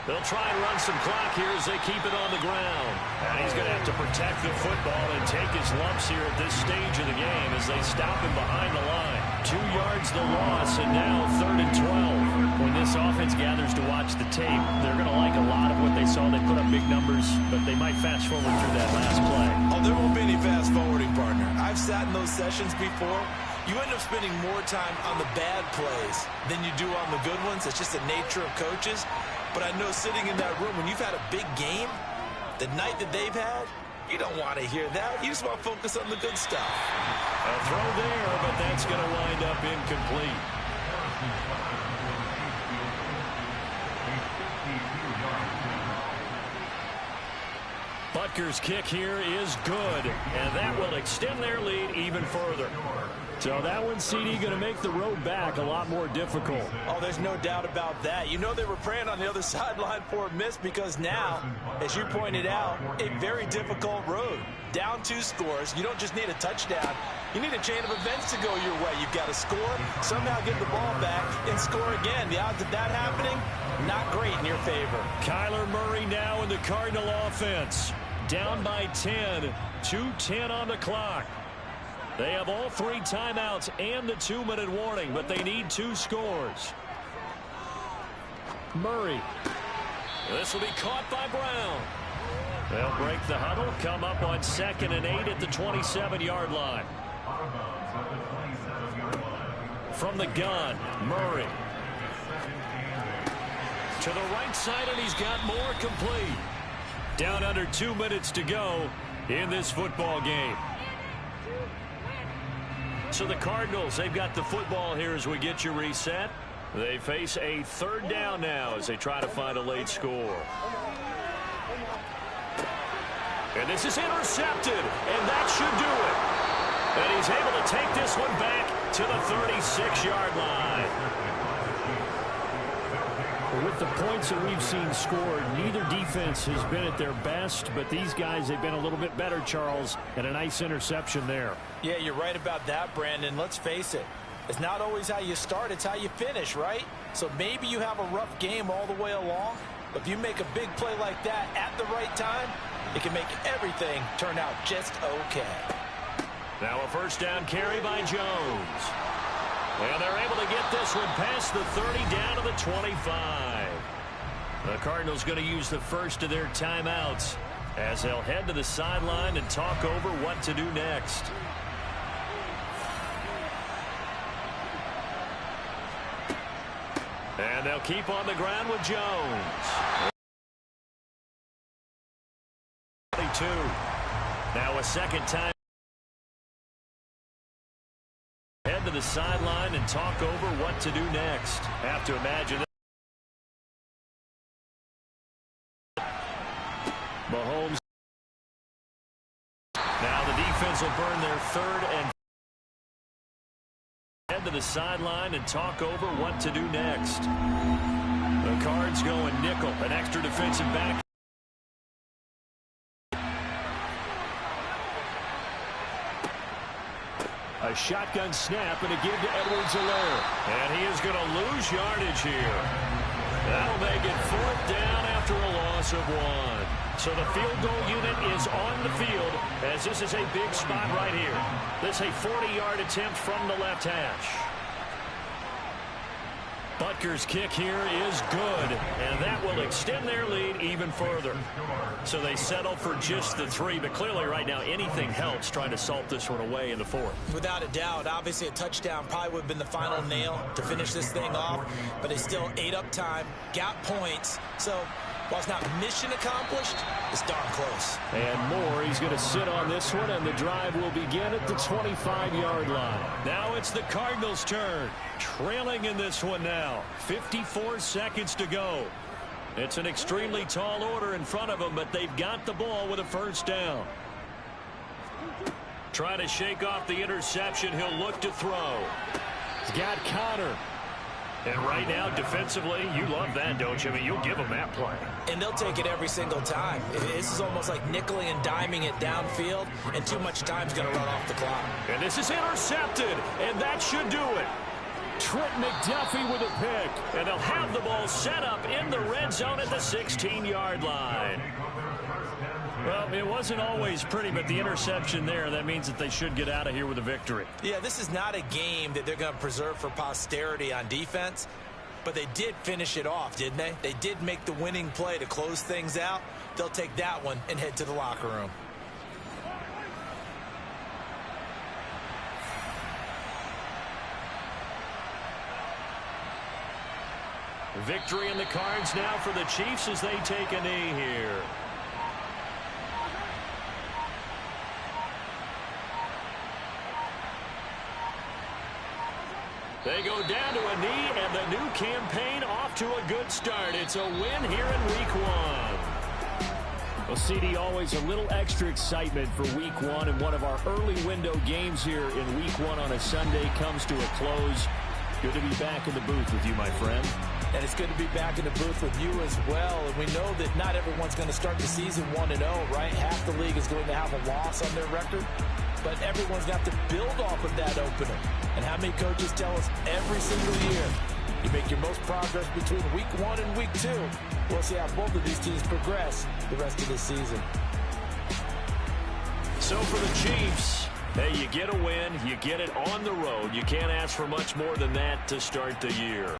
They'll try and run some clock here as they keep it on the ground. And he's going to have to protect the football and take his lumps here at this stage of the game as they stop him behind the line. 2 yards the loss, and now 3rd and 12. When this offense gathers to watch the tape, they're going to like a lot of what they saw. They put up big numbers, but they might fast forward through that last play. Oh, there won't be any fast forwarding, partner. I've sat in those sessions before. You end up spending more time on the bad plays than you do on the good ones. It's just the nature of coaches. But I know sitting in that room, when you've had a big game, the night that they've had, you don't want to hear that. You just want to focus on the good stuff. A throw there, but that's going to wind up incomplete. Butker's kick here is good, and that will extend their lead even further. So that one, CD, going to make the road back a lot more difficult. Oh, there's no doubt about that. You know they were praying on the other sideline for a miss because now, as you pointed out, a very difficult road. Down 2 scores. You don't just need a touchdown. You need a chain of events to go your way. You've got to score, somehow get the ball back, and score again. The odds of that happening, not great in your favor. Kyler Murray now in the Cardinal offense. Down by 10. 2:10 on the clock. They have all 3 timeouts and the 2-minute warning, but they need 2 scores. Murray. This will be caught by Brown. They'll break the huddle, come up on 2nd and 8 at the 27-yard line. From the gun, Murray. To the right side, and he's got more complete. Down under 2 minutes to go in this football game. So the Cardinals, they've got the football here as we get you reset. They face a 3rd down now as they try to find a late score. And this is intercepted, and that should do it. And he's able to take this one back to the 36-yard line. With the points that we've seen scored, neither defense has been at their best, but these guys have been a little bit better, Charles, and a nice interception there. Yeah, you're right about that, Brandon. Let's face it. It's not always how you start, it's how you finish, right? So maybe you have a rough game all the way along, but if you make a big play like that at the right time, it can make everything turn out just okay. Now a first down carry by Jones. And they're able to get this one past the 30 down to the 25. The Cardinals going to use the first of their timeouts as they'll head to the sideline and talk over what to do next. And they'll keep on the ground with Jones. 22. Now a second time. Head to the sideline and talk over what to do next. Have to imagine Mahomes. Now the defense will burn their 3rd and head to the sideline and talk over what to do next. The Cards going nickel, an extra defensive back. A shotgun snap and a give to Edwards-Helaire. And he is going to lose yardage here. That'll make it 4th down after a loss of 1. So the field goal unit is on the field as this is a big spot right here. This is a 40-yard attempt from the left hash. Butker's kick here is good, and that will extend their lead even further. So they settle for just the 3, but clearly right now anything helps trying to salt this one away in the 4th. Without a doubt, obviously a touchdown probably would have been the final nail to finish this thing off, but they still ate up time, got points. So while it's not mission accomplished, it's darn close. And more, he's going to sit on this one, and the drive will begin at the 25-yard line. Now it's the Cardinals' turn. Trailing in this one now. 54 seconds to go. It's an extremely tall order in front of them, but they've got the ball with a 1st down. Trying to shake off the interception. He'll look to throw. He's got Connor. And right now, defensively, you love that, don't you? I mean, you'll give them that play. And they'll take it every single time. This is almost like nickeling and diming it downfield, and too much time's going to run off the clock. And this is intercepted, and that should do it. Trent McDuffie with a pick. And they'll have the ball set up in the red zone at the 16-yard line. Well, it wasn't always pretty, but the interception there, that means that they should get out of here with a victory. Yeah, this is not a game that they're going to preserve for posterity on defense, but they did finish it off, didn't they? They did make the winning play to close things out. They'll take that one and head to the locker room. Victory in the cards now for the Chiefs as they take a knee here. They go down to a knee, and the new campaign off to a good start. It's a win here in Week 1. Well, CD, always a little extra excitement for Week 1, and one of our early window games here in Week 1 on a Sunday comes to a close. Good to be back in the booth with you, my friend. And it's good to be back in the booth with you as well. And we know that not everyone's going to start the season 1-0, right? Half the league is going to have a loss on their record. But everyone's got to build off of that opener. And how many coaches tell us every single year, you make your most progress between Week 1 and Week 2. We'll see how both of these teams progress the rest of this season. So for the Chiefs, hey, you get a win, you get it on the road. You can't ask for much more than that to start the year.